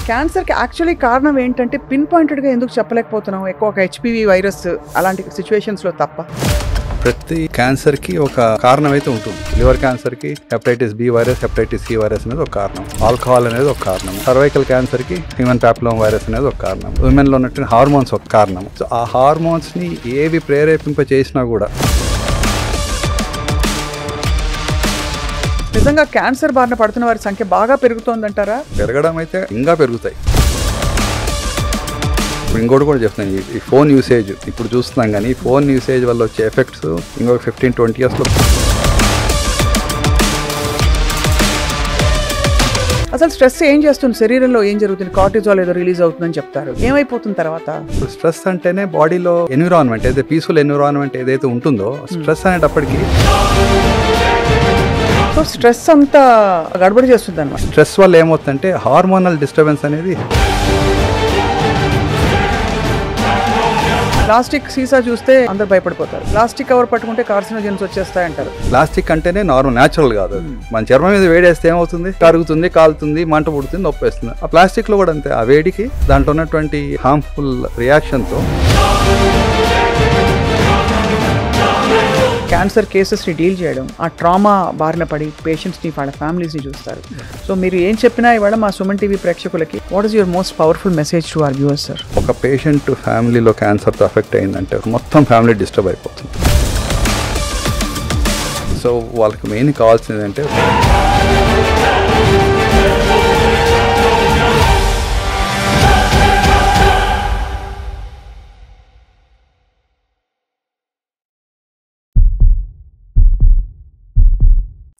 Cancer కి actually కారణం ఏంటంటే పిన్ పాయింటెడ్ గా ఎందుకు చెప్పలేకపోతున్నాం? ఎక్కువ ఒక హెచ్పివి వైరస్ అలాంటి సిచ్యువేషన్స్ లో తప్ప. ప్రతి క్యాన్సర్ కి ఒక కారణం అయితే ఉంటుంది. లివర్ క్యాన్సర్ కి hepatitis B virus, hepatitis C virus అనేది ఒక కారణం, ఆల్కహాల్ అనేది ఒక కారణం, సర్వైకల్ క్యాన్సర్ కి హ్యూమన్ ప్యాపిలోమా వైరస్ అనేది ఒక కారణం, ఉమెన్ లో ఉన్నట్టు హార్మోన్స్ ఒక కారణం. సో ఆ హార్మోన్స్ ని ఏవి ప్రేరేపింప చేసినా కూడా నిజంగా క్యాన్సర్ బారిన పడుతున్న వారి సంఖ్య బాగా పెరుగుతోందంటారా? పెరగడం అయితే ఇంకా పెరుగుతాయి. ఇప్పుడు ఇంకోటి కూడా చెప్తాను, ఈ ఫోన్ యూసేజ్ ఇప్పుడు చూస్తున్నాం, కానీ ఈ ఫోన్ యూసేజ్ వల్ల వచ్చే ఎఫెక్ట్స్ ఇంకొక 15-20 yearsలో. అసలు స్ట్రెస్ ఏం చేస్తుంది శరీరంలో? ఏం జరుగుతుంది? కార్టిజాల్ ఏదో రిలీజ్ అవుతుందని చెప్తారు, ఏమైపోతుంది తర్వాత? స్ట్రెస్ అంటేనే బాడీలో ఎన్విరాన్మెంట్ ఏదైతే పీస్ఫుల్ ఎన్విరాన్మెంట్ ఏదైతే ఉంటుందో, స్ట్రెస్ అనేటప్పటికి సో స్ట్రెస్ అంతా గడబడి చేస్తుంది అనమాట. స్ట్రెస్ వల్ల ఏమవుతుందంటే హార్మోనల్ డిస్టర్బెన్స్ అనేది. ప్లాస్టిక్ సీసా చూస్తే అందరు భయపడిపోతారు. ప్లాస్టిక్ కవర్ పట్టుకుంటే కార్సినోజన్స్ వచ్చేస్తాయంటారు. ప్లాస్టిక్ అంటేనే నార్మల్ న్యాచురల్ కాదు. మన చర్మం మీద వేడేస్తే ఏమవుతుంది? కరుగుతుంది, కాలుతుంది, మంట పుడుతుంది, నొప్పి వేస్తుంది. ఆ ప్లాస్టిక్ లో కూడా అంతే. ఆ వేడికి దాంట్లో ఉన్నటువంటి హార్మ్ఫుల్ రియాక్షన్ తో క్యాన్సర్ కేసెస్ని డీల్ చేయడం, ఆ ట్రామా బారిన పడి పేషెంట్స్ని వాళ్ళ ఫ్యామిలీస్ని చూస్తారు. సో మీరు ఏం చెప్పినా ఇవాళ మా సుమన్ టీవీ ప్రేక్షకులకి what is your most powerful message to our viewers sir? ఒక పేషెంట్ ఫ్యామిలీలో క్యాన్సర్తో అఫెక్ట్ అయిందంటే మొత్తం ఫ్యామిలీ డిస్టర్బ్ అయిపోతుంది. సో వాళ్ళకి మెయిన్ కావాల్సింది అంటే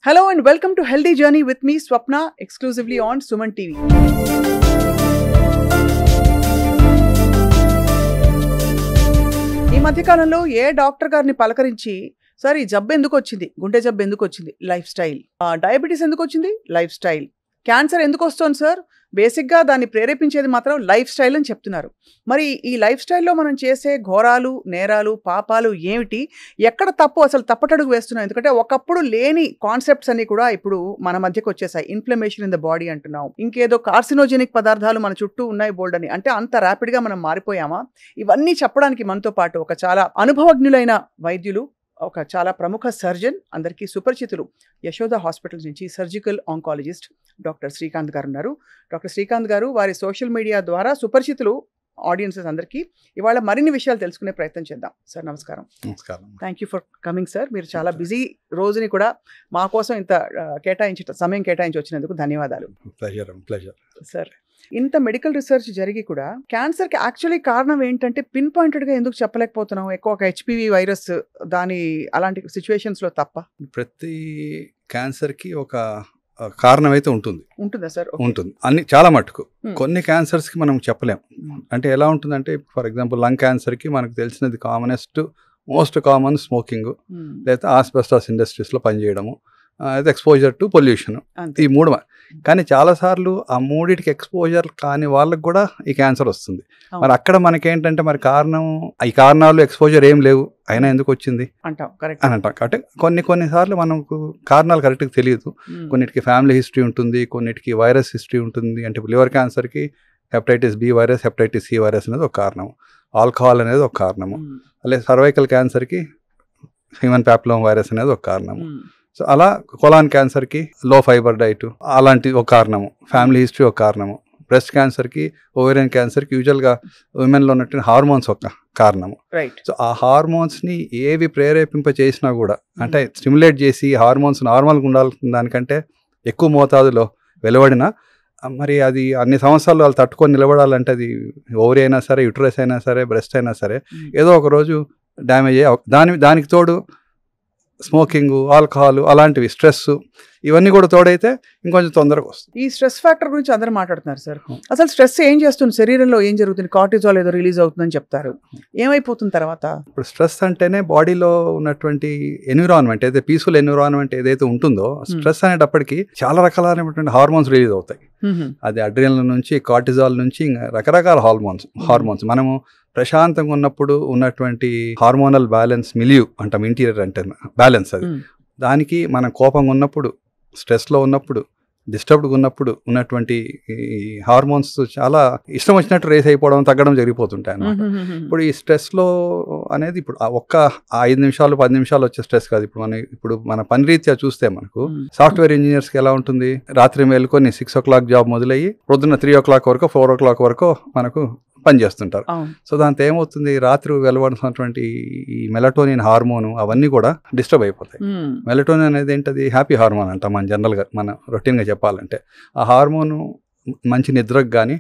Hello and welcome to Healthy Journey with me Swapna, exclusively on Suman TV. ఈ మధ్యకాలంలో ఏ డాక్టర్ గారిని పలకరించి సార్ ఈ జబ్బు ఎందుకు వచ్చింది, గుండె జబ్బు ఎందుకు వచ్చింది, లైఫ్ స్టైల్, డయాబెటీస్ ఎందుకు వచ్చింది, లైఫ్ స్టైల్, క్యాన్సర్ ఎందుకు వస్తుంది సార్, బేసిక్గా దాన్ని ప్రేరేపించేది మాత్రం లైఫ్ స్టైల్ అని చెప్తున్నారు. మరి ఈ లైఫ్ స్టైల్లో మనం చేసే ఘోరాలు, నేరాలు, పాపాలు ఏమిటి, ఎక్కడ తప్పు, అసలు తప్పటడుగు వేస్తున్నాం? ఎందుకంటే ఒకప్పుడు లేని కాన్సెప్ట్స్ అన్ని కూడా ఇప్పుడు మన మధ్యకు వచ్చేసాయి. ఇన్ఫ్లమేషన్ ఇన్ ద బాడీ అంటున్నాం, ఇంకేదో కార్సినోజెనిక్ పదార్థాలు మన చుట్టూ ఉన్నాయి బోల్డ్ అని. అంటే అంత ర్యాపిడ్గా మనం మారిపోయామా? ఇవన్నీ చెప్పడానికి మనతో పాటు ఒక చాలా అనుభవజ్ఞులైన వైద్యులు, ఒక చాలా ప్రముఖ సర్జన్, అందరికీ సుపరిచితులు, యశోద హాస్పిటల్ నుంచి సర్జికల్ ఆంకాలజిస్ట్ డాక్టర్ శ్రీకాంత్ గారు ఉన్నారు. డాక్టర్ శ్రీకాంత్ గారు వారి సోషల్ మీడియా ద్వారా సుపరిచితులు ఆడియన్సెస్ అందరికీ. ఇవాళ మరిన్ని విషయాలు తెలుసుకునే ప్రయత్నం చేద్దాం. సార్ నమస్కారం. నమస్కారం. Thank you for coming sir. మీరు చాలా బిజీ రోజుని కూడా మా కోసం ఇంత సమయం కేటాయించి వచ్చినందుకు ధన్యవాదాలు. ప్లెజర్ సార్, ఇంత మెడికల్ రీసెర్చ్ జరిగి కూడా క్యాన్సర్ కి యాక్చువల్లీ కారణం ఏంటంటే పిన్ పాయింటెడ్ గా ఎందుకు చెప్పలేకపోతున్నాం? ఎక్కువ ఒక హెచ్పివి వైరస్ దాని అలాంటి సిచ్యువేషన్స్ లో తప్ప. ప్రతి క్యాన్సర్ కి ఒక కారణం అయితే ఉంటుందా సార్? ఉంటుంది. అన్ని చాలా మట్టుకు. కొన్ని క్యాన్సర్స్ కి మనం చెప్పలేం. అంటే ఎలా ఉంటుందంటే, ఫర్ ఎగ్జాంపుల్ లంగ్ క్యాన్సర్ కి మనకు తెలిసినది మోస్ట్ కామన్ స్మోకింగ్, లేదా ఆస్బెస్టాస్ ఇండస్ట్రీస్ లో పనిచేయడము, ఎక్స్పోజర్ టు పొల్యూషన్, ఈ మూడు. కానీ చాలాసార్లు ఆ మూడిటికి ఎక్స్పోజర్ కాని వాళ్ళకి కూడా ఈ క్యాన్సర్ వస్తుంది. మరి అక్కడ మనకేంటంటే మరి ఈ కారణాలు ఎక్స్పోజర్ ఏం లేవు, అయినా ఎందుకు వచ్చింది అని అంటాం. కాబట్టి కొన్నిసార్లు మనకు కారణాలు కరెక్ట్గా తెలియదు. కొన్నిటికి ఫ్యామిలీ హిస్టరీ ఉంటుంది, కొన్నిటికి వైరస్ హిస్టరీ ఉంటుంది. అంటే లివర్ క్యాన్సర్కి hepatitis B virus, hepatitis C virus అనేది ఒక కారణం, ఆల్కహాల్ అనేది ఒక కారణము, అలాగే సర్వైకల్ క్యాన్సర్కి హ్యూమన్ ప్యాపిలోమా వైరస్ అనేది ఒక కారణము. సో అలా కొలాన్ క్యాన్సర్కి లో ఫైబర్ డైట్ అలాంటి ఒక కారణము, ఫ్యామిలీ హిస్టరీ ఒక కారణము, బ్రెస్ట్ క్యాన్సర్కి, ఓవేరియన్ క్యాన్సర్కి యూజువల్గా ఉమెన్లో ఉన్నట్టు హార్మోన్స్ ఒక కారణము. సో ఆ హార్మోన్స్ని ఏవి ప్రేరేపింప చేసినా కూడా, అంటే స్టిమ్యులేట్ చేసి హార్మోన్స్ నార్మల్గా ఉండాల్సిన దానికంటే ఎక్కువ మోతాదులో వెలువడినా, మరి అది అన్ని సంవత్సరాలు వాళ్ళు తట్టుకొని నిలబడాలంటే అది ఓవరీ అయినా సరే, యూటరస్ అయినా సరే, బ్రెస్ట్ అయినా సరే, ఏదో ఒక రోజు డ్యామేజ్ అయ్యే దానికి తోడు స్మోకింగ్, ఆల్కహాల్, అలాంటివి, స్ట్రెస్, ఇవన్నీ కూడా తోడైతే ఇంకొంచెం తొందరగా వస్తుంది. ఈ స్ట్రెస్ ఫ్యాక్టర్ గురించి అందరూ మాట్లాడుతున్నారు సార్. అసలు స్ట్రెస్ ఏం చేస్తుంది శరీరంలో? ఏం జరుగుతుంది? కార్టిజాల్ ఏదో రిలీజ్ అవుతుందని చెప్తారు, ఏమైపోతుంది తర్వాత? ఇప్పుడు స్ట్రెస్ అంటేనే బాడీలో ఉన్నటువంటి ఎన్విరాన్మెంట్ ఏదైతే పీస్ఫుల్ ఎన్విరాన్మెంట్ ఏదైతే ఉంటుందో, స్ట్రెస్ అనేటప్పటికి చాలా రకాలైనటువంటి హార్మోన్స్ రిలీజ్ అవుతాయి. అది అడ్రినల్ నుంచి, కార్టిజాల్ నుంచి, రకరకాల హార్మోన్స్ మనము ప్రశాంతంగా ఉన్నప్పుడు ఉన్నటువంటి హార్మోనల్ బ్యాలెన్స్, మిలియు అంటాం, ఇంటీరియర్ అంటే బ్యాలెన్స్. అది దానికి మనం కోపంగా ఉన్నప్పుడు, స్ట్రెస్లో ఉన్నప్పుడు, డిస్టర్బ్డ్గా ఉన్నప్పుడు ఉన్నటువంటి ఈ హార్మోన్స్ చాలా ఇష్టం వచ్చినట్టు రేస్ అయిపోవడం తగ్గడం జరిగిపోతుంటాయి అన్నమాట. ఇప్పుడు ఈ స్ట్రెస్లో అనేది ఇప్పుడు ఒక్క 5 నిమిషాలు 10 నిమిషాలు వచ్చే స్ట్రెస్ కాదు. ఇప్పుడు మన పని రీత్యా చూస్తే మనకు సాఫ్ట్వేర్ ఇంజనీర్స్కి ఎలా ఉంటుంది, రాత్రి మేలుకొని 6 o'clock జాబ్ మొదలయ్యి పొద్దున్న 3 o'clock వరకు 4 o'clock వరకు మనకు పనిచేస్తుంటారు. సో దాంతో ఏమవుతుంది, రాత్రి వెలువడుతున్నటువంటి ఈ మెలటోనిన్ హార్మోన్ అవన్నీ కూడా డిస్టర్బ్ అయిపోతాయి. మెలటోనిన్ అనేది ఏంటది, హ్యాపీ హార్మోన్ అంట మన జనరల్గా, మన రొటీన్గా చెప్పాలంటే. ఆ హార్మోను మంచి నిద్రకు కానీ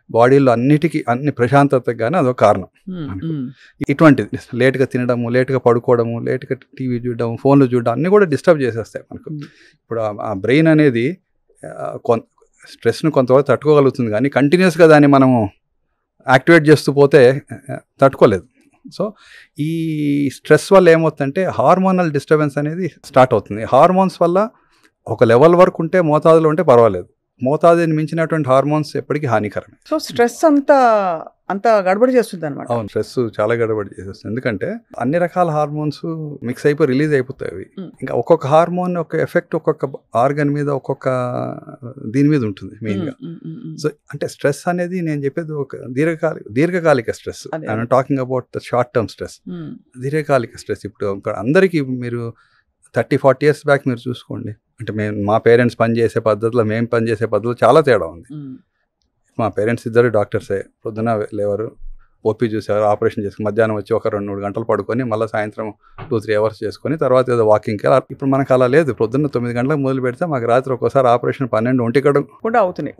బాడీలో అన్ని ప్రశాంతతకు కానీ అదొక కారణం. ఇటువంటిది లేట్గా తినడము, లేట్గా పడుకోవడము, లేట్గా టీవీ చూడడం, ఫోన్లు చూడడం అన్నీ కూడా డిస్టర్బ్ చేసేస్తాయి మనకు. ఇప్పుడు ఆ బ్రెయిన్ అనేది స్ట్రెస్ను కొంతవరకు తట్టుకోగలుగుతుంది, కానీ కంటిన్యూస్గా దాన్ని మనము యాక్టివేట్ చేస్తూ పోతే తట్టుకోలేదు. సో ఈ స్ట్రెస్ వల్ల ఏమవుతుందంటే హార్మోనల్ డిస్టర్బెన్స్ అనేది స్టార్ట్ అవుతుంది. హార్మోన్స్ వల్ల ఒక లెవెల్ వరకు ఉంటే, మోతాదులో ఉంటే పర్వాలేదు, మోతాదుని మించినటువంటి హార్మోన్స్ ఎప్పటికీ హానికరమే. సో స్ట్రెస్ అంతా గడబడి చేస్తుంది అనమాట. అవును, స్ట్రెస్ చాలా గడబడి చేసేస్తుంది. ఎందుకంటే అన్ని రకాల హార్మోన్స్ మిక్స్ అయిపోయి రిలీజ్ అయిపోతాయి అవి. ఇంకా ఒక్కొక్క హార్మోన్ ఒక ఎఫెక్ట్ ఒక్కొక్క ఆర్గన్ మీద, ఒక్కొక్క దీని మీద ఉంటుంది మెయిన్గా. సో అంటే స్ట్రెస్ అనేది నేను చెప్పేది ఒక దీర్ఘకాలిక stress. I'm talking about the short term stress. దీర్ఘకాలిక స్ట్రెస్ ఇప్పుడు అందరికీ మీరు 30-40 years బ్యాక్ మీరు చూసుకోండి, అంటే మా పేరెంట్స్ పనిచేసే పద్ధతిలో మేము పనిచేసే పద్ధతిలో చాలా తేడా ఉంది. మా పేరెంట్స్ ఇద్దరు డాక్టర్సే, పొద్దున లేవరు, ఓపీ చూసేవారు, ఆపరేషన్ చేసుకుని మధ్యాహ్నం వచ్చి ఒక 2-3 గంటలు పడుకొని మళ్ళీ సాయంత్రం 2-3 hours చేసుకొని తర్వాత ఏదో వాకింగ్కి. ఇప్పుడు మనకు అలా లేదు. పొద్దున్న 9 గంటలకు మొదలు పెడితే మాకు రాత్రి ఒక్కోసారి ఆపరేషన్ 12-1 కూడా అవుతున్నాయి.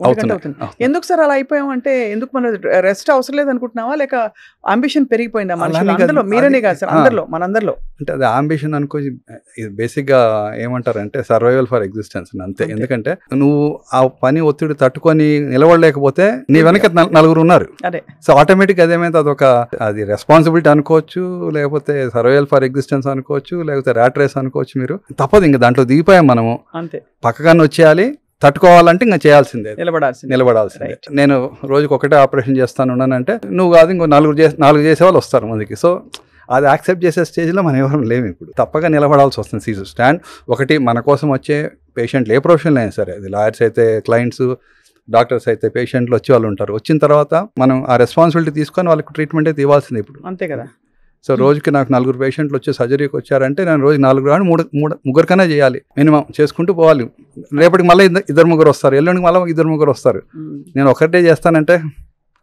ఎందుకు సార్ అలా అయిపోయాం అంటే, ఎందుకు మన రెస్ట్ అవసరం లేదు అనుకుంటున్నావా, లేక అంబిషన్ పెరిగిపోయిందా మనుషులు? మీరనే కాదు సార్, మనందరిలో. అంటే అది అంబిషన్ అనుకో, బేసిక్గా ఏమంటారంటే సర్వైవల్ ఫర్ ఎగ్జిస్టెన్స్ అంతే. ఎందుకంటే నువ్వు ఆ పని ఒత్తిడి తట్టుకొని నిలబడలేకపోతే నీ వెనక 4 ఉన్నారు. సో ఆటోమేటిక్ అదేమైతే అది రెస్పాన్సిబిలిటీ అనుకోవచ్చు, లేకపోతే సర్వైవల్ ఫర్ ఎగ్జిస్టెన్స్ అనుకోవచ్చు, లేకపోతే ర్యాట్ రేస్ అనుకోవచ్చు. మీరు తప్పదు, ఇంకా దాంట్లో దిగిపోయాం మనము. అంతే, పక్కగానే వచ్చేయాలి. తట్టుకోవాలంటే ఇంకా చేయాల్సిందే, నిలబడాల్సిందే. నేను రోజుకి ఒకటే ఆపరేషన్ చేస్తాను అంటే నువ్వు కాదు, ఇంకో 4 చేసేవాళ్ళు వస్తారు ముందుకి. సో అది యాక్సెప్ట్ చేసే స్టేజ్లో మనం ఎవరు లేము. ఇప్పుడు తప్పగా నిలబడాల్సి వస్తుంది. సీజర్ స్టాండ్ ఒకటి మన కోసం వచ్చే పేషెంట్లు ఏ ప్రొఫెషన్లో అయినా సరే, అది లాయర్స్ అయితే క్లయింట్స్, డాక్టర్స్ అయితే పేషెంట్లు వచ్చి వాళ్ళు ఉంటారు. వచ్చిన తర్వాత మనం ఆ రెస్పాన్సిబిలిటీ తీసుకొని వాళ్ళకి ట్రీట్మెంట్ అయితే ఇవ్వాల్సింది ఇప్పుడు. అంతే కదా. సో రోజుకి నాకు 4 పేషెంట్లు వచ్చి సర్జరీకి వచ్చారంటే నేను రోజు 4 కానీ 3 కన్నా చేయాలి మినిమం, చేసుకుంటూ పోవాలి. రేపటికి మళ్ళీ 2-3 వస్తారు, ఎల్లుండికి మళ్ళీ 2-3 వస్తారు. నేను ఒకటే చేస్తానంటే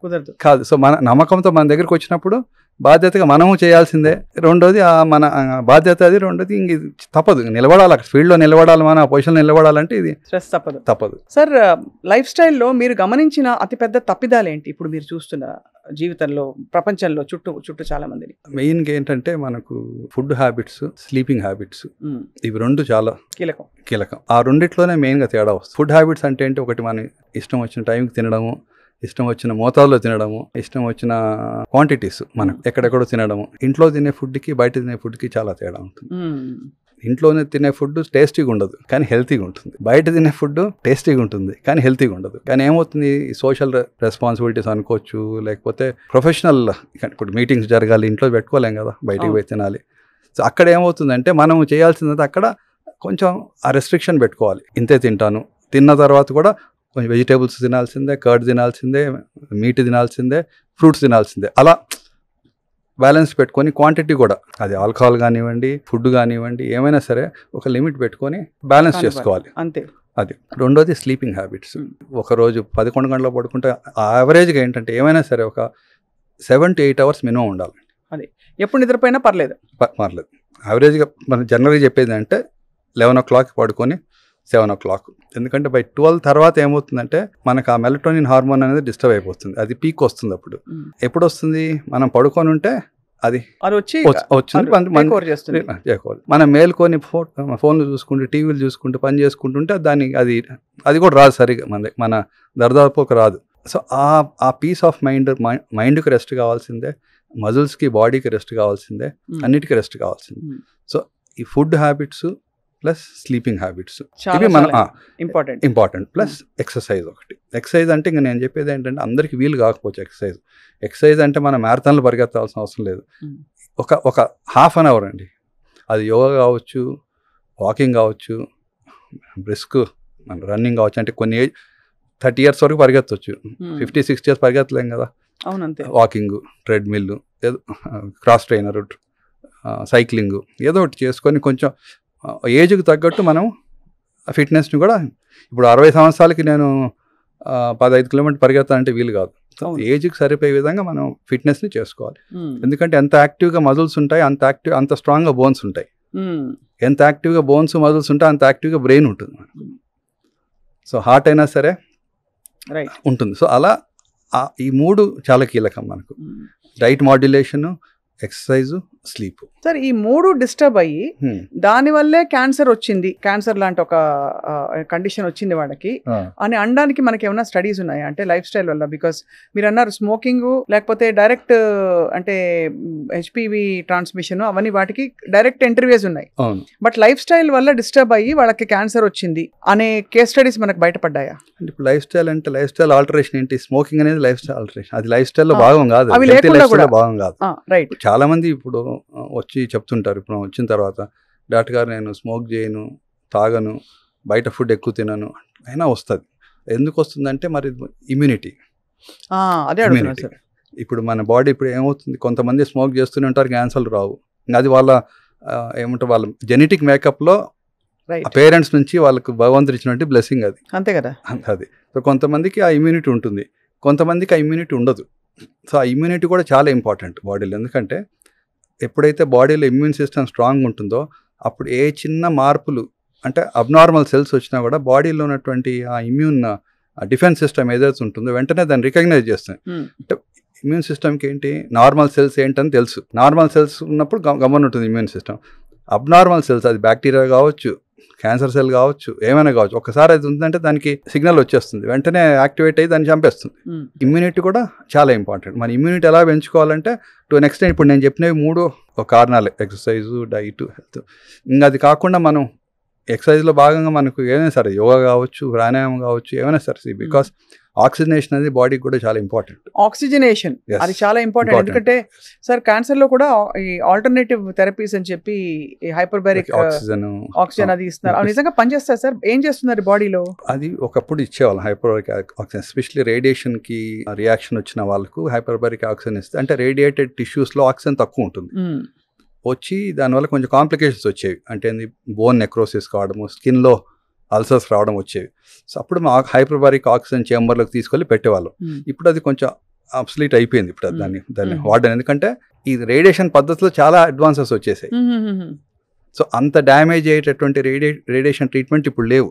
కుదరదు కాదు. సో మన నమ్మకంతో మన దగ్గరికి వచ్చినప్పుడు బాధ్యతగా మనము చేయాల్సిందే. రెండోది మన బాధ్యత అది. రెండోది ఇంక తప్పదు, నిలబడాలి, అక్కడ ఫీల్డ్లో నిలబడాలి, మన పొజిషన్లో నిలబడాలంటే ఇది స్ట్రెస్ తప్పదు. సార్, లైఫ్ స్టైల్లో మీరు గమనించిన అతిపెద్ద తప్పిదాలు ఏంటి ఇప్పుడు మీరు చూస్తున్న జీవితంలో, ప్రపంచంలో చుట్టూ చాలా మందిని? మెయిన్గా ఏంటంటే మనకు ఫుడ్ హ్యాబిట్స్, స్లీపింగ్ హ్యాబిట్స్, ఇవి 2 చాలా కీలకం. ఆ రెండిట్లోనే మెయిన్గా తేడా వస్తుంది. ఫుడ్ హ్యాబిట్స్ అంటే ఏంటి, ఒకటి మన ఇష్టం వచ్చిన టైంకి తినడము, ఇష్టం వచ్చిన మోతాదులో తినడము, ఇష్టం వచ్చిన క్వాంటిటీస్ మనకు ఎక్కడెక్కడో తినడము. ఇంట్లో తినే ఫుడ్కి బయట తినే ఫుడ్కి చాలా తేడా ఉంటుంది. ఇంట్లోనే తినే ఫుడ్ టేస్టీగా ఉండదు కానీ హెల్తీగా ఉంటుంది. బయట తినే ఫుడ్ టేస్టీగా ఉంటుంది కానీ హెల్తీగా ఉండదు. కానీ ఏమవుతుంది, సోషల్ రెస్పాన్సిబిలిటీస్ అనుకోవచ్చు, లేకపోతే ప్రొఫెషనల్, ఇప్పుడు మీటింగ్స్ జరగాలి, ఇంట్లో పెట్టుకోలేం కదా, బయటికి పోయి తినాలి. సో అక్కడ ఏమవుతుందంటే మనం చేయాల్సిందంటే అక్కడ కొంచెం ఆ రెస్ట్రిక్షన్ పెట్టుకోవాలి. ఇంతే తింటాను, తిన్న తర్వాత కూడా కొంచెం వెజిటేబుల్స్ తినాల్సిందే, కర్డ్ తినాల్సిందే, మీట్ తినాల్సిందే, ఫ్రూట్స్ తినాల్సిందే. అలా బ్యాలెన్స్ పెట్టుకొని క్వాంటిటీ కూడా, అది ఆల్కహాల్ కానివ్వండి, ఫుడ్ కానివ్వండి, ఏమైనా సరే ఒక లిమిట్ పెట్టుకొని బ్యాలెన్స్ చేసుకోవాలి. అంతే. అది రెండోది స్లీపింగ్ హ్యాబిట్స్. ఒకరోజు 11 గంటలు పడుకుంటే యావరేజ్గా ఏంటంటే ఏమైనా సరే ఒక 7 to 8 hours మినిమం ఉండాలి. అది ఎప్పుడు నిద్రపోయినా పర్లేదు. యావరేజ్గా మనం జనరల్గా చెప్పేది అంటే 11 o'clock పడుకొని 7 o'clock. ఎందుకంటే బై 12 తర్వాత ఏమవుతుందంటే మనకు ఆ మెలటోనిన్ హార్మోన్ అనేది డిస్టర్బ్ అయిపోతుంది. అది పీక్ వస్తుంది. అప్పుడు ఎప్పుడు వస్తుంది, మనం పడుకొని ఉంటే అది వచ్చింది. మనం మేల్కొని ఫోన్లు చూసుకుంటూ, టీవీలు చూసుకుంటూ, పని చేసుకుంటుంటే అది కూడా రాదు సరిగా, మన దర్దాపుకు రాదు. సో ఆ పీస్ ఆఫ్ మైండ్కి రెస్ట్ కావాల్సిందే, మజిల్స్కి, బాడీకి రెస్ట్ కావాల్సిందే, అన్నిటికీ రెస్ట్ కావాల్సిందే. సో ఈ food habits plus sleeping habits ఇవి మన ఇంపార్టెంట్. ప్లస్ ఎక్సర్సైజ్ ఒకటి. ఎక్సర్సైజ్ అంటే ఇంకా నేను చెప్పేది ఏంటంటే అందరికీ వీలు కాకపోవచ్చు ఎక్సర్సైజ్ అంటే మనం మ్యారథాన్లు పరిగెత్తాల్సిన అవసరం లేదు. ఒక ½ an hour అండి, అది యోగా కావచ్చు, వాకింగ్ కావచ్చు, బ్రిస్క్ మన రన్నింగ్ కావచ్చు, అంటే కొన్ని ఏజ్ 30 years వరకు పరిగెత్తవచ్చు, 50-60 years పరిగెత్తలేం కదా. అవునంతే. వాకింగ్, ట్రెడ్మిల్, ఏదో క్రాస్ ట్రైనర్, సైక్లింగ్ ఏదో ఒకటి చేసుకొని కొంచెం ఏజ్కి తగ్గట్టు మనం ఫిట్నెస్ని కూడా, ఇప్పుడు 60 సంవత్సరాలకి నేను 15 కిలోమీటర్లు పరిగెత్తాలంటే వీలు కాదు. ఏజ్కి సరిపోయే విధంగా మనం ఫిట్నెస్ని చేసుకోవాలి. ఎందుకంటే ఎంత యాక్టివ్గా మజిల్స్ ఉంటాయి అంత స్ట్రాంగ్గా బోన్స్ ఉంటాయి. ఎంత యాక్టివ్గా బోన్స్ మజిల్స్ ఉంటాయి అంత యాక్టివ్గా బ్రెయిన్ ఉంటుంది. సో హార్ట్ అయినా సరే ఉంటుంది. సో అలా ఈ 3 చాలా కీలకం మనకు. Diet modulation, exercise, sleep. Sir ఈ 3 డిస్టర్బ్ అయ్యి దానివల్లే క్యాన్సర్ వచ్చింది, క్యాన్సర్ లాంటి ఒక కండిషన్ వచ్చింది వాళ్ళకి అని అనడానికి మనకి ఏమైనా స్టడీస్ ఉన్నాయా? అంటే లైఫ్ స్టైల్ వల్ల, బికాస్ మీరు అన్నారు స్మోకింగ్ లేకపోతే డైరెక్ట్ అంటే హెచ్పివి ట్రాన్స్మిషన్ అవన్నీ వాటికి డైరెక్ట్ ఇంటర్వ్యూస్ ఉన్నాయి. బట్ లైఫ్ స్టైల్ వల్ల డిస్టర్బ్ అయ్యి వాళ్ళకి క్యాన్సర్ వచ్చింది అనే కేస్ స్టడీస్ మనకు బయటపడ్డాయా? అంటే ఇప్పుడు లైఫ్ స్టైల్ అంటే లైఫ్ స్టైల్ ఆల్టరేషన్ ఏంటి? స్మోకింగ్ అనేది లైఫ్ స్టైల్ ఆల్టరేషన్, అది లైఫ్ స్టైల్లో భాగం కాదు, భాగం కాదు. రైట్. చాలా మంది ఇప్పుడు వచ్చి చెప్తుంటారు, ఇప్పుడు వచ్చిన తర్వాత డాక్టర్ గారు నేను స్మోక్ చేయను, తాగను, బయట ఫుడ్ ఎక్కువ తినను అయినా వస్తుంది. ఎందుకు వస్తుందంటే మరి ఇమ్యూనిటీ. ఇప్పుడు మన బాడీ ఇప్పుడు ఏమవుతుంది, కొంతమంది స్మోక్ చేస్తూనే ఉంటారు, క్యాన్సర్లు రావు. అది వాళ్ళ ఏమంటారు, వాళ్ళ జెనెటిక్ మేకప్లో పేరెంట్స్ నుంచి వాళ్ళకు భగవంతుడు ఇచ్చినట్టు బ్లెస్సింగ్ అది. అంతే కదా. అది సో కొంతమందికి ఆ ఇమ్యూనిటీ ఉంటుంది, కొంతమందికి ఆ ఇమ్యూనిటీ ఉండదు. సో ఆ ఇమ్యూనిటీ కూడా చాలా ఇంపార్టెంట్ బాడీలో. ఎందుకంటే ఎప్పుడైతే బాడీలో ఇమ్యూన్ సిస్టమ్ స్ట్రాంగ్ ఉంటుందో అప్పుడు ఏ చిన్న మార్పులు అంటే అబ్నార్మల్ సెల్స్ వచ్చినా కూడా బాడీలో ఉన్నటువంటి ఆ ఇమ్యూన్ డిఫెన్స్ సిస్టమ్ ఏదైతే ఉంటుందో వెంటనే దాన్ని రికగ్నైజ్ చేస్తుంది. అంటే ఇమ్యూన్ సిస్టమ్కి ఏంటి, నార్మల్ సెల్స్ ఏంటని తెలుసు. నార్మల్ సెల్స్ ఉన్నప్పుడు గమనం ఉంటుంది ఇమ్యూన్ సిస్టమ్. అబ్నార్మల్ సెల్స్, అది బ్యాక్టీరియా కావచ్చు, క్యాన్సర్ సెల్ కావచ్చు, ఏమైనా కావచ్చు, ఒకసారి అది ఉందంటే దానికి సిగ్నల్ వచ్చేస్తుంది, వెంటనే యాక్టివేట్ అయ్యి దాన్ని చంపేస్తుంది. ఇమ్యూనిటీ కూడా చాలా ఇంపార్టెంట్. మన ఇమ్యూనిటీ ఎలా పెంచుకోవాలంటే టు నెక్స్ట్ టైం ఇప్పుడు నేను చెప్పినవి 3 కారణాలు, ఎక్సర్సైజు, డైట్, హెల్త్. ఇంకా అది కాకుండా మనం ఎక్సర్సైజ్లో భాగంగా మనకు ఏమైనా సరే యోగా కావచ్చు, ప్రాణాయామం కావచ్చు, ఏమైనా సరే, బికాస్ ఆక్సిజనేషన్ అనేది బాడీకి కూడా చాలా ఇంపార్టెంట్. ఆక్సిజనేషన్ అది చాలా ఇంపార్టెంట్. ఎందుకంటే సార్ క్యాన్సర్ లో కూడా ఈ ఆల్టర్నేటివ్ థెరపీస్ అని చెప్పి హైపర్బారిక్ ఆక్సిజన్ అది ఇస్తున్నారు. అవి నిజంగా పనిచేస్తారు సార్? ఏం చేస్తున్నారు బాడీలో? అది ఒకప్పుడు ఇచ్చేవాళ్ళం హైపర్బారిక్ ఆక్సిజన్, ఎస్పెషల్లీ రేడియేషన్ కి రియాక్షన్ వచ్చిన వాళ్ళకు హైపర్బారిక్ ఆక్సిజన్ ఇస్తే, అంటే రేడియేటెడ్ టిష్యూస్ లో ఆక్సిజన్ తక్కువ ఉంటుంది, వచ్చి దానివల్ల కొంచెం కాంప్లికేషన్స్ వచ్చేవి. అంటే బోన్ నెక్రోసిస్ కావడము, స్కిన్లో అల్సర్స్ రావడం వచ్చేవి. సో అప్పుడు మా హైపర్బారిక్ ఆక్సిజన్ చేంబర్లోకి తీసుకెళ్ళి పెట్టేవాళ్ళం. ఇప్పుడు అది కొంచెం అబ్సలీట్ అయిపోయింది ఇప్పుడు దాన్ని వాడడం. ఎందుకంటే ఈ రేడియేషన్ పద్ధతిలో చాలా అడ్వాన్సెస్ వచ్చేసాయి. సో అంత డ్యామేజ్ అయ్యేటటువంటి రేడియేషన్ ట్రీట్మెంట్ ఇప్పుడు లేవు,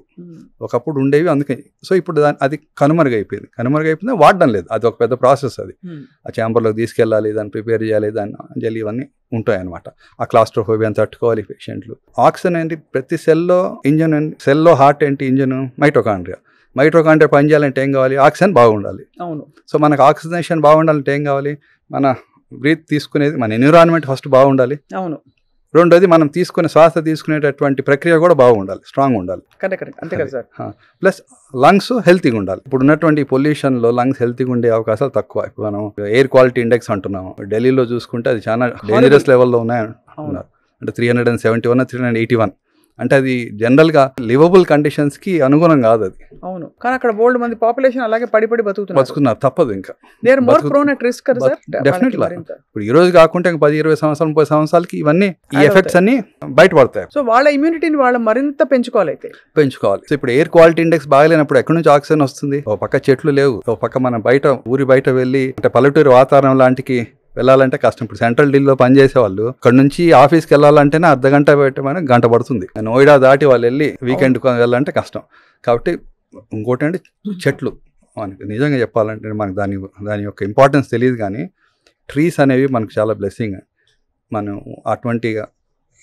ఒకప్పుడు ఉండేవి. అందుకే సో ఇప్పుడు అది కనుమరుగైపోయింది, వాడడం లేదు. అది ఒక పెద్ద ప్రాసెస్. అది ఆ ఛాంబర్లోకి తీసుకెళ్ళాలి, దాన్ని ప్రిపేర్ చేయాలి, దాన్ని ఇవన్నీ ఉంటాయన్నమాట. ఆ క్లాస్ట్రోఫోబియాని తట్టుకోవాలి పేషెంట్లు. ఆక్సిజన్ ఏంటి, ప్రతి సెల్లో ఇంజన్, సెల్లో హార్ట్ ఏంటి, ఇంజన్ మైటోకాండ్రియా పనిచేయాలంటే ఏం కావాలి, ఆక్సిజన్ బాగుండాలి. అవును. సో మనకు ఆక్సిజనేషన్ బాగుండాలంటే ఏం కావాలి, మన బ్రీత్ తీసుకునేది, మన ఎన్విరాన్మెంట్ ఫస్ట్ బాగుండాలి. అవును. రెండోది మనం శ్వాస తీసుకునేటటువంటి ప్రక్రియ కూడా బాగుండాలి, స్ట్రాంగ్ ఉండాలి. కరెక్ట్, అంతే కదా సార్. ప్లస్ లంగ్స్ హెల్తీగా ఉండాలి. ఇప్పుడు ఉన్నటువంటి పొల్యూషన్లో లంగ్స్ హెల్తీగా ఉండే అవకాశాలు తక్కువ. ఇప్పుడు మనం ఎయిర్ క్వాలిటీ ఇండెక్స్ అంటున్నాము, ఢిల్లీలో చూసుకుంటే అది చాలా డేంజరస్ లెవెల్లో ఉన్నాయి అంటున్నారు. అంటే 371, 381. అంటే అది జనరల్గా లివబుల్ కండిషన్స్కి అనుగుణం కాదు అది. అవును, కానీ అక్కడ బోల్డ్ మంది పాపులేషన్ అలాగే పడి బతుకుతున్నారు. తప్పదు. ఇంకా డెఫినెట్లీ ఇప్పుడు ఈ రోజు కాకుండా 10-20 సంవత్సరాలు 30 సంవత్సరాలకి ఇవన్నీ ఈ ఎఫెక్ట్స్ అన్ని బయటపడతాయి. సో వాళ్ళ ఇమ్యూనిటీని వాళ్ళు మరింత పెంచుకోవాలి. సో ఇప్పుడు ఎయిర్ క్వాలిటీ ఇండెక్స్ బాగాలేనప్పుడు ఎక్కడి నుంచి ఆక్సిజన్ వస్తుంది? ఒక పక్క చెట్లు లేవు, ఒక పక్క మనం ఊరి బయట వెళ్ళి అంటే పల్లెటూరు వాతావరణం లాంటికి వెళ్ళాలంటే కష్టం. ఇప్పుడు సెంట్రల్ ఢిల్లీలో పనిచేసే వాళ్ళు ఇక్కడ నుంచి ఆఫీస్కి వెళ్ళాలంటేనే అర్ధగంట పెట్టమని గంట పడుతుంది. నోయిడా దాటి వాళ్ళు వెళ్ళి వీకెండ్ వెళ్ళాలంటే కష్టం. కాబట్టి ఇంకోటి అంటే చెట్లు, మనకి నిజంగా చెప్పాలంటే మనకు దాని యొక్క ఇంపార్టెన్స్ తెలియదు, కానీ ట్రీస్ అనేవి మనకు చాలా బ్లెస్సింగ్. మనం అటువంటిగా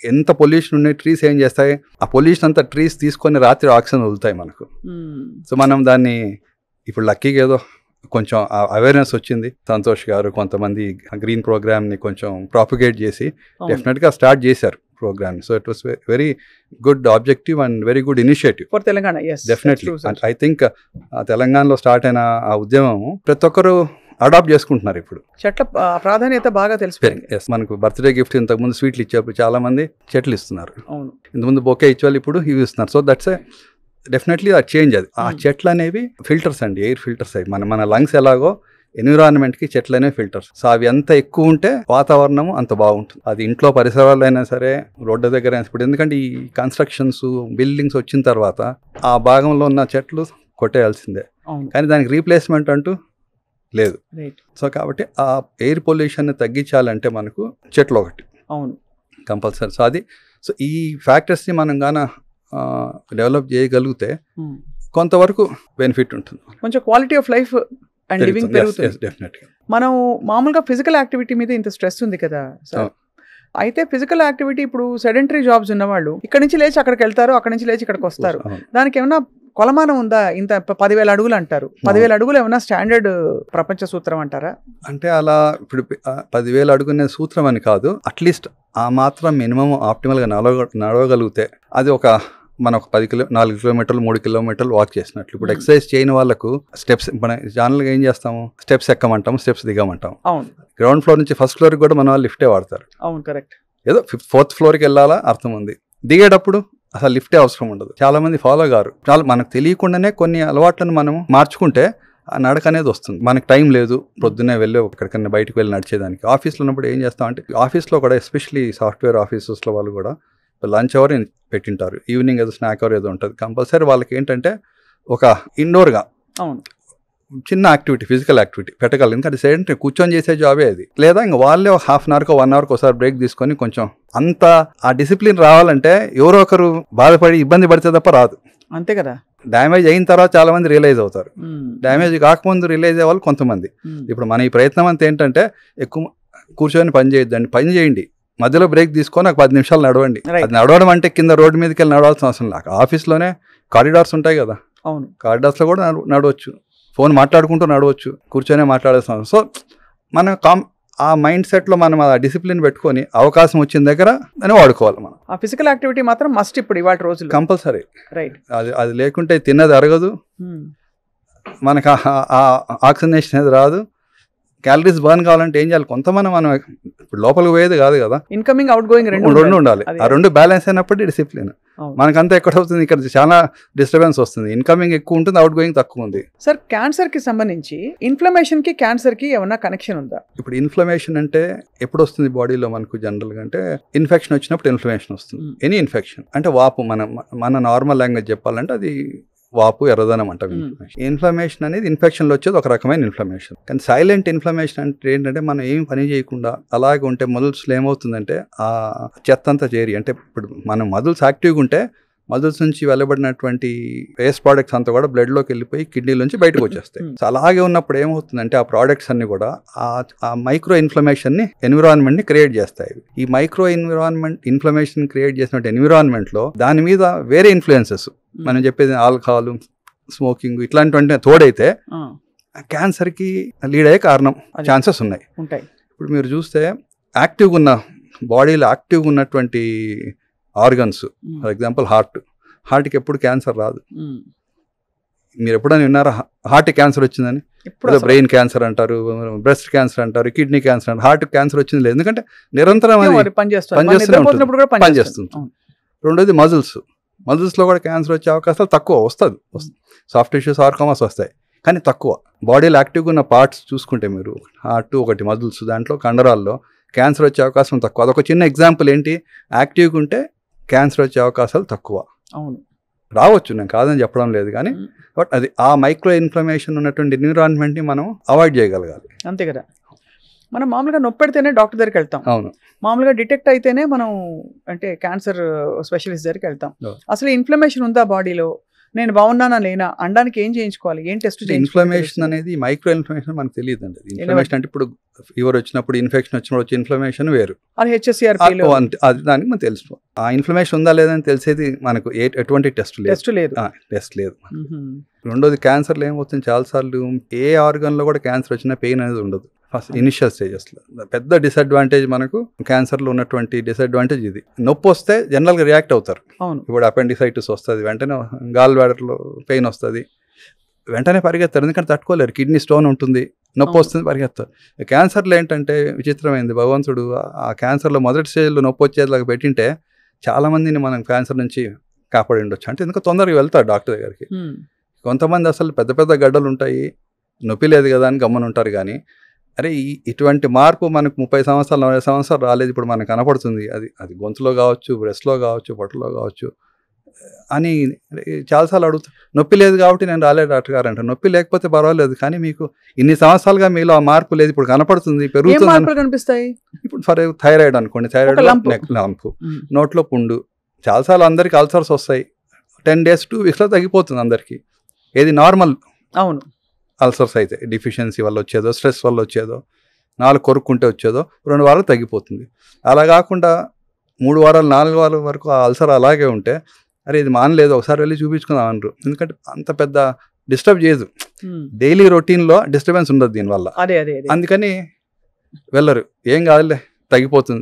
ఎంత పొల్యూషన్ ఉన్నాయి, ట్రీస్ ఏం చేస్తాయి, ఆ పొల్యూషన్ అంతా ట్రీస్ తీసుకొని రాత్రి ఆక్సిజన్ వదులుతాయి మనకు. సో మనం దాన్ని ఇప్పుడు లక్కీగా ఏదో కొంచెం అవేర్నెస్ వచ్చింది. సంతోష్ గారు కొంతమంది గ్రీన్ ప్రోగ్రామ్ని కొంచెం ప్రాపగేట్ చేసి డెఫినెట్గా స్టార్ట్ చేశారు program. So it was very good objective and very good initiative for Telangana. Definitely I think తెలంగాణలో స్టార్ట్ అయిన ఆ ఉద్యమం ప్రతి ఒక్కరు అడాప్ట్ చేసుకుంటున్నారు. ఇప్పుడు చెట్ల ప్రాధాన్యత బాగా తెలిసిపోయింది. మనకు బర్త్డే గిఫ్ట్ ఇంతకుముందు స్వీట్లు ఇచ్చేప్పుడు చాలా మంది చెట్లు ఇస్తున్నారు. ఇంతకుముందు బొకే ఇచ్చేవాళ్ళు ఇప్పుడు ఇవి ఇస్తున్నారు. సో దట్స్ డెఫినెట్లీ ఆ చేంజ్ అది. ఆ చెట్లు అనేవి ఫిల్టర్స్ అండి, ఎయిర్ ఫిల్టర్స్ అవి. మన లంగ్స్ ఎలాగో ఎన్విరాన్మెంట్కి చెట్లు అనేవి ఫిల్టర్స్. సో అవి ఎంత ఎక్కువ ఉంటే వాతావరణము అంత బాగుంటుంది. అది ఇంట్లో పరిసరాలు అయినా సరే, రోడ్డు దగ్గర అయినా. ఇప్పుడు ఎందుకంటే ఈ కన్స్ట్రక్షన్స్ బిల్డింగ్స్ వచ్చిన తర్వాత ఆ భాగంలో ఉన్న చెట్లు కొట్టేయాల్సిందే, కానీ దానికి రీప్లేస్మెంట్ అంటూ లేదు. సో కాబట్టి ఆ ఎయిర్ పొల్యూషన్ తగ్గించాలంటే మనకు చెట్లు ఒకటి కంపల్సరీ. సో అది, సో ఈ ఫ్యాక్టర్స్ని మనం గాన డెవలప్ చేయగలిగితే కొంతవరకు బెనిఫిట్ ఉంటుంది, కొంచెం quality of life and living పెరుగుతుంది. మనం మామూలుగా ఫిజికల్ యాక్టివిటీ మీద ఇంత స్ట్రెస్ ఉంది కదా సార్, అయితే ఫిజికల్ యాక్టివిటీ ఇప్పుడు సెడెంటరీ జాబ్స్ ఉన్నవాళ్ళు ఇక్కడ నుంచి లేచి అక్కడికి వెళ్తారు, అక్కడి నుంచి లేచి ఇక్కడికి వస్తారు. దానికి ఏమైనా కొలమానం ఉందా? ఇంత 10,000 అడుగులు అంటారు, 10,000 అడుగులు ఏమైనా స్టాండర్డ్ ప్రపంచ సూత్రం అంటారా? అంటే అలా ఇప్పుడు 10,000 అడుగునే సూత్రం అని కాదు, అట్లీస్ట్ ఆ మాత్రం మినిమం ఆప్టిమల్గా నడవగలిగితే అది మనం ఒక 4 కిలోమీటర్లు 3 కిలోమీటర్లు వాక్ చేసినట్లు. ఇప్పుడు ఎక్సర్సైజ్ చేయని వాళ్ళకు స్టెప్స్, మన జనరల్గా ఏం చేస్తాము, స్టెప్స్ ఎక్కమంటాము, స్టెప్స్ దిగమంటాము. గ్రౌండ్ ఫ్లోర్ నుంచి ఫస్ట్ ఫ్లోర్కి కూడా మన వాళ్ళు లిఫ్టే వాడతారు. అవును, కరెక్ట్. ఏదో 4th ఫ్లోర్కి వెళ్ళాలా అర్థం ఉంది, దిగేటప్పుడు అసలు లిఫ్టే అవసరం ఉండదు. చాలా మంది ఫాలో గారు. చాలా మనకు తెలియకుండానే కొన్ని అలవాట్లను మనం మార్చుకుంటే ఆ నడక అనేది వస్తుంది. మనకు టైం లేదు పొద్దున్నే వెళ్ళి ఎక్కడికన్నా బయటకు వెళ్ళి నడిచేదానికి. ఆఫీస్లో ఉన్నప్పుడు ఏం చేస్తామంటే, ఆఫీస్లో కూడా ఎస్పెషల్లీ సాఫ్ట్వేర్ ఆఫీసెస్లో వాళ్ళు కూడా లంచ్ అవర్ పెట్టింటారు, ఈవినింగ్ ఏదో స్నాక్ అవర్ ఏదో ఉంటుంది. కంపల్సరీ వాళ్ళకి ఏంటంటే ఒక ఇండోర్గా చిన్న యాక్టివిటీ, ఫిజికల్ యాక్టివిటీ పెట్టగలరు. ఎందుకంటే సెడెంటరీ కూర్చొని చేసే జాబే అది. లేదా ఇంకా వాళ్ళే ఒక హాఫ్ అన్ అవర్కో 1 అవర్కి ఒకసారి బ్రేక్ తీసుకొని కొంచెం అంత ఆ డిసిప్లిన్ రావాలంటే ఎవరో ఒకరు బాధపడి ఇబ్బంది పడితే తప్ప రాదు. అంతే కదా. డ్యామేజ్ అయిన తర్వాత చాలా మంది రియలైజ్ అవుతారు, డ్యామేజ్ కాకముందు రియలైజ్ అయ్యే వాళ్ళు కొంతమంది. ఇప్పుడు మన ఈ ప్రయత్నం అంతా ఏంటంటే ఎక్కువ కూర్చొని పని చేయొద్దండి, పని చేయండి, మధ్యలో బ్రేక్ తీసుకొని ఒక 10 నిమిషాలు నడవండి. అది నడవడం అంటే కింద రోడ్డు మీదకి వెళ్ళి నడవాల్సిన అవసరం లేదు. ఆఫీస్లోనే కారిడార్స్ ఉంటాయి కదా, కారిడార్స్లో కూడా నడవచ్చు, ఫోన్ మాట్లాడుకుంటూ నడవచ్చు, కూర్చొనే మాట్లాడాల్సిన అవసరం. సో మనం ఆ మైండ్ సెట్లో మనం ఆ డిసిప్లిన్ పెట్టుకొని అవకాశం వచ్చిన దగ్గర అని వాడుకోవాలి. మనం ఆ ఫిజికల్ యాక్టివిటీ మాత్రం మస్ట్ ఇప్పుడు ఇవాళ రోజులు కంపల్సరీ. రైట్. అది లేకుంటే తిన్నది అరగదు, మనకు ఆ ఆక్సిజనేషన్ అనేది రాదు. క్యాలరీస్ బర్న్ కావాలంటే ఏం చేయాలి, కొంతమంది మనం ఇప్పుడు లోపలికి పోయేది కాదు కదా, ఇన్కమింగ్ అవుట్ గోయింగ్ రెండు ఉండాలి. ఆ రెండు బ్యాలెన్స్ అయినప్పుడు డిసిప్లిన్. మనకంతా ఎక్కడవుతుంది, ఇక్కడ చాలా డిస్టర్బెన్స్ వస్తుంది, ఇన్కమింగ్ ఎక్కువ ఉంటుంది, అవుట్ గోయింగ్ తక్కువ ఉంది. సార్, క్యాన్సర్ కి సంబంధించి ఇన్ఫ్లమేషన్ కి క్యాన్సర్ కి ఏమన్నా కనెక్షన్ ఉందా? ఇప్పుడు ఇన్ఫ్లమేషన్ అంటే ఎప్పుడు వస్తుంది బాడీలో మనకు జనరల్ గా అంటే ఇన్ఫెక్షన్ వచ్చినప్పుడు ఇన్ఫ్లమేషన్ వస్తుంది. ఎనీ ఇన్ఫెక్షన్ అంటే వాపు, మన నార్మల్ లాంగ్వేజ్ చెప్పాలంటే అది వాపు, ఎర్రదనం అంటాం. ఇన్ఫ్లమేషన్ అనేది ఇన్ఫెక్షన్లో వచ్చేది ఒక రకమైన ఇన్ఫ్లమేషన్. కానీ సైలెంట్ ఇన్ఫ్లమేషన్ అంటే ఏంటంటే మనం ఏం పని చేయకుండా అలాగే ఉంటే మజిల్స్లో ఏమవుతుందంటే ఆ చెత్త అంతా చేరి, అంటే ఇప్పుడు మనం మజిల్స్ యాక్టివ్గా ఉంటే మజిల్స్ నుంచి వెళ్ళబడినటువంటి వేస్ట్ ప్రోడక్ట్స్ అంతా కూడా బ్లడ్లోకి వెళ్ళిపోయి కిడ్నీ నుంచి బయటకు వచ్చేస్తాయి. సో అలాగే ఉన్నప్పుడు ఏమవుతుందంటే ఆ ప్రోడక్ట్స్ అన్ని కూడా ఆ మైక్రో ఇన్ఫ్లమేషన్ని ఎన్విరాన్మెంట్ని క్రియేట్ చేస్తాయి. ఈ మైక్రో ఇన్ఫ్లమేషన్ క్రియేట్ చేసిన ఎన్విరాన్మెంట్లో దాని మీద వేరే ఇన్ఫ్లుయెన్సెస్, మనం చెప్పేది ఆల్కహాల్, స్మోకింగ్ ఇట్లాంటివన్నీ తోడైతే క్యాన్సర్కి లీడ్ అయ్యే కారణం ఛాన్సెస్ ఉన్నాయి. ఇప్పుడు మీరు చూస్తే యాక్టివ్గా ఉన్న బాడీలో యాక్టివ్గా ఉన్నటువంటి ఆర్గన్స్, ఫర్ ఎగ్జాంపుల్ హార్ట్కి ఎప్పుడు క్యాన్సర్ రాదు. మీరు ఎప్పుడైనా విన్నారా హార్ట్ క్యాన్సర్ వచ్చిందని? బ్రెయిన్ క్యాన్సర్ అంటారు, బ్రెస్ట్ క్యాన్సర్ అంటారు, కిడ్నీ క్యాన్సర్ అంటారు, హార్ట్ క్యాన్సర్ వచ్చింది లేదు, ఎందుకంటే నిరంతరం పనిచేస్తుంది. రెండోది మజిల్స్లో కూడా క్యాన్సర్ వచ్చే అవకాశాలు తక్కువ, వస్తుంది. సాఫ్ట్ టిష్యూస్, సార్కోమాస్ వస్తాయి కానీ తక్కువ. బాడీలో యాక్టివ్గా ఉన్న పార్ట్స్ చూసుకుంటే మీరు హార్ట్, ఒకటి మజిల్స్, దాంట్లో కండరాల్లో క్యాన్సర్ వచ్చే అవకాశం తక్కువ. అదొక చిన్న ఎగ్జాంపుల్. ఏంటి, యాక్టివ్గా ఉంటే క్యాన్సర్ వచ్చే అవకాశాలు తక్కువ. అవును, రావచ్చు, నేను కాదని చెప్పడం లేదు, కానీ బట్ అది ఆ మైక్రో ఇన్ఫ్లమేషన్ ఉన్నటువంటి ఎన్విరాన్మెంట్ని మనం అవాయిడ్ చేయగలగాలి. అంతే కదా. మనం మామూలుగా నొప్పి పెడితేనే డాక్టర్ దగ్గరికి వెళ్తాం. అవును, మామూలుగా డిటెక్ట్ అయితేనే మనం అంటే క్యాన్సర్ స్పెషలిస్ట్ దగ్గరికి వెళ్తాం. అసలు ఇన్ఫ్లమేషన్ ఉందా బాడీలో, నేను బాగున్నానా లేనా అనడానికి ఏం చేయించుకోవాలి, ఏం టెస్ట్ చేయించుకోవాలి? ఇన్ఫ్లమేషన్ అనేది మైక్రో ఇన్ఫ్లమేషన్ మనకు తెలియదు అండి. ఇన్ఫ్లమేషన్ అంటే ఇప్పుడు ఫీవర్ వచ్చినప్పుడు, ఇన్ఫెక్షన్ వచ్చినప్పుడు వచ్చే ఇన్ఫ్లమేషన్ వేరు, అది HSCR అది దానికి మనం తెలుసు. ఆ ఇన్ఫ్లమేషన్ ఉందా లేదని తెలిసేది మనకు ఎటువంటి టెస్ట్ లేదు. రెండోది, క్యాన్సర్లో ఏమవుతుంది, చాలాసార్లు ఏ ఆర్గన్లో కూడా క్యాన్సర్ వచ్చినా పెయిన్ అనేది ఉండదు ఫస్ట్ ఇనిషియల్ స్టేజెస్లో. పెద్ద డిసడ్వాంటేజ్ మనకు క్యాన్సర్లో ఉన్నటువంటి డిసడ్వాంటేజ్ ఇది. నొప్పి వస్తే జనరల్గా రియాక్ట్ అవుతారు. ఇప్పుడు అపెండిసైటిస్ వస్తుంది, వెంటనే గాల్ బ్లాడర్లో పెయిన్ వస్తుంది, వెంటనే పరిగెత్తారు, ఎందుకంటే తట్టుకోలేరు. కిడ్నీ స్టోన్ ఉంటుంది, నొప్పి వస్తుంది, పరిగెత్తారు. క్యాన్సర్లో ఏంటంటే విచిత్రమైంది, భగవంతుడు ఆ క్యాన్సర్లో మొదటి స్టేజ్లో నొప్పి వచ్చేలాగా పెట్టింటే చాలామందిని మనం క్యాన్సర్ నుంచి కాపాడి ఉండొచ్చు అంటే ఎందుకు తొందరగా వెళ్తారు డాక్టర్ దగ్గరికి. కొంతమంది అసలు పెద్ద పెద్ద గడ్డలు ఉంటాయి, నొప్పి లేదు కదా అని గమ్మని ఉంటారు. కానీ అరే ఇటువంటి మార్పు మనకు 30 సంవత్సరాలు 40 సంవత్సరాలు రాలేదు, ఇప్పుడు మనకు కనపడుతుంది. అది గొంతులో కావచ్చు, బ్రెస్ట్లో కావచ్చు, పొట్టలో కావచ్చు అని చాలాసార్లు అడుగుతారు. నొప్పి లేదు కాబట్టి నేను రాలేదు డాక్టర్ గారు అంటారు. నొప్పి లేకపోతే పర్వాలేదు, కానీ మీకు ఇన్ని సంవత్సరాలుగా మీలో ఆ మార్పు లేదు, ఇప్పుడు కనపడుతుంది, పెరుగుతుంది. కనిపిస్తాయి. ఇప్పుడు ఫర్ థైరాయిడ్ అనుకోండి, థైరాయిడ్ నెక్ లంపు, నోట్లో పుండు. చాలాసార్లు అందరికి అల్సర్స్ వస్తాయి, 10 days 2 weeksలో తగ్గిపోతుంది అందరికీ. ఏది నార్మల్ అవును అల్సర్స్ అయితే డిఫిషియన్సీ వల్ల వచ్చేదో, స్ట్రెస్ వల్ల వచ్చేదో, 4 కొరుక్కుంటే వచ్చేదో 2 వారాలు తగ్గిపోతుంది. అలా కాకుండా 3 వారాలు 4 వారాల వరకు ఆ అల్సర్ అలాగే ఉంటే అరే ఇది మానలేదు, ఒకసారి వెళ్ళి చూపించుకుందాం అనరు. ఎందుకంటే అంత పెద్ద డిస్టర్బ్ చేయదు, డైలీ రొటీన్లో డిస్టర్బెన్స్ ఉండదు దీనివల్ల. అందుకని వెళ్ళరు. ఏం కాదులే, తగ్గిపోతుంది.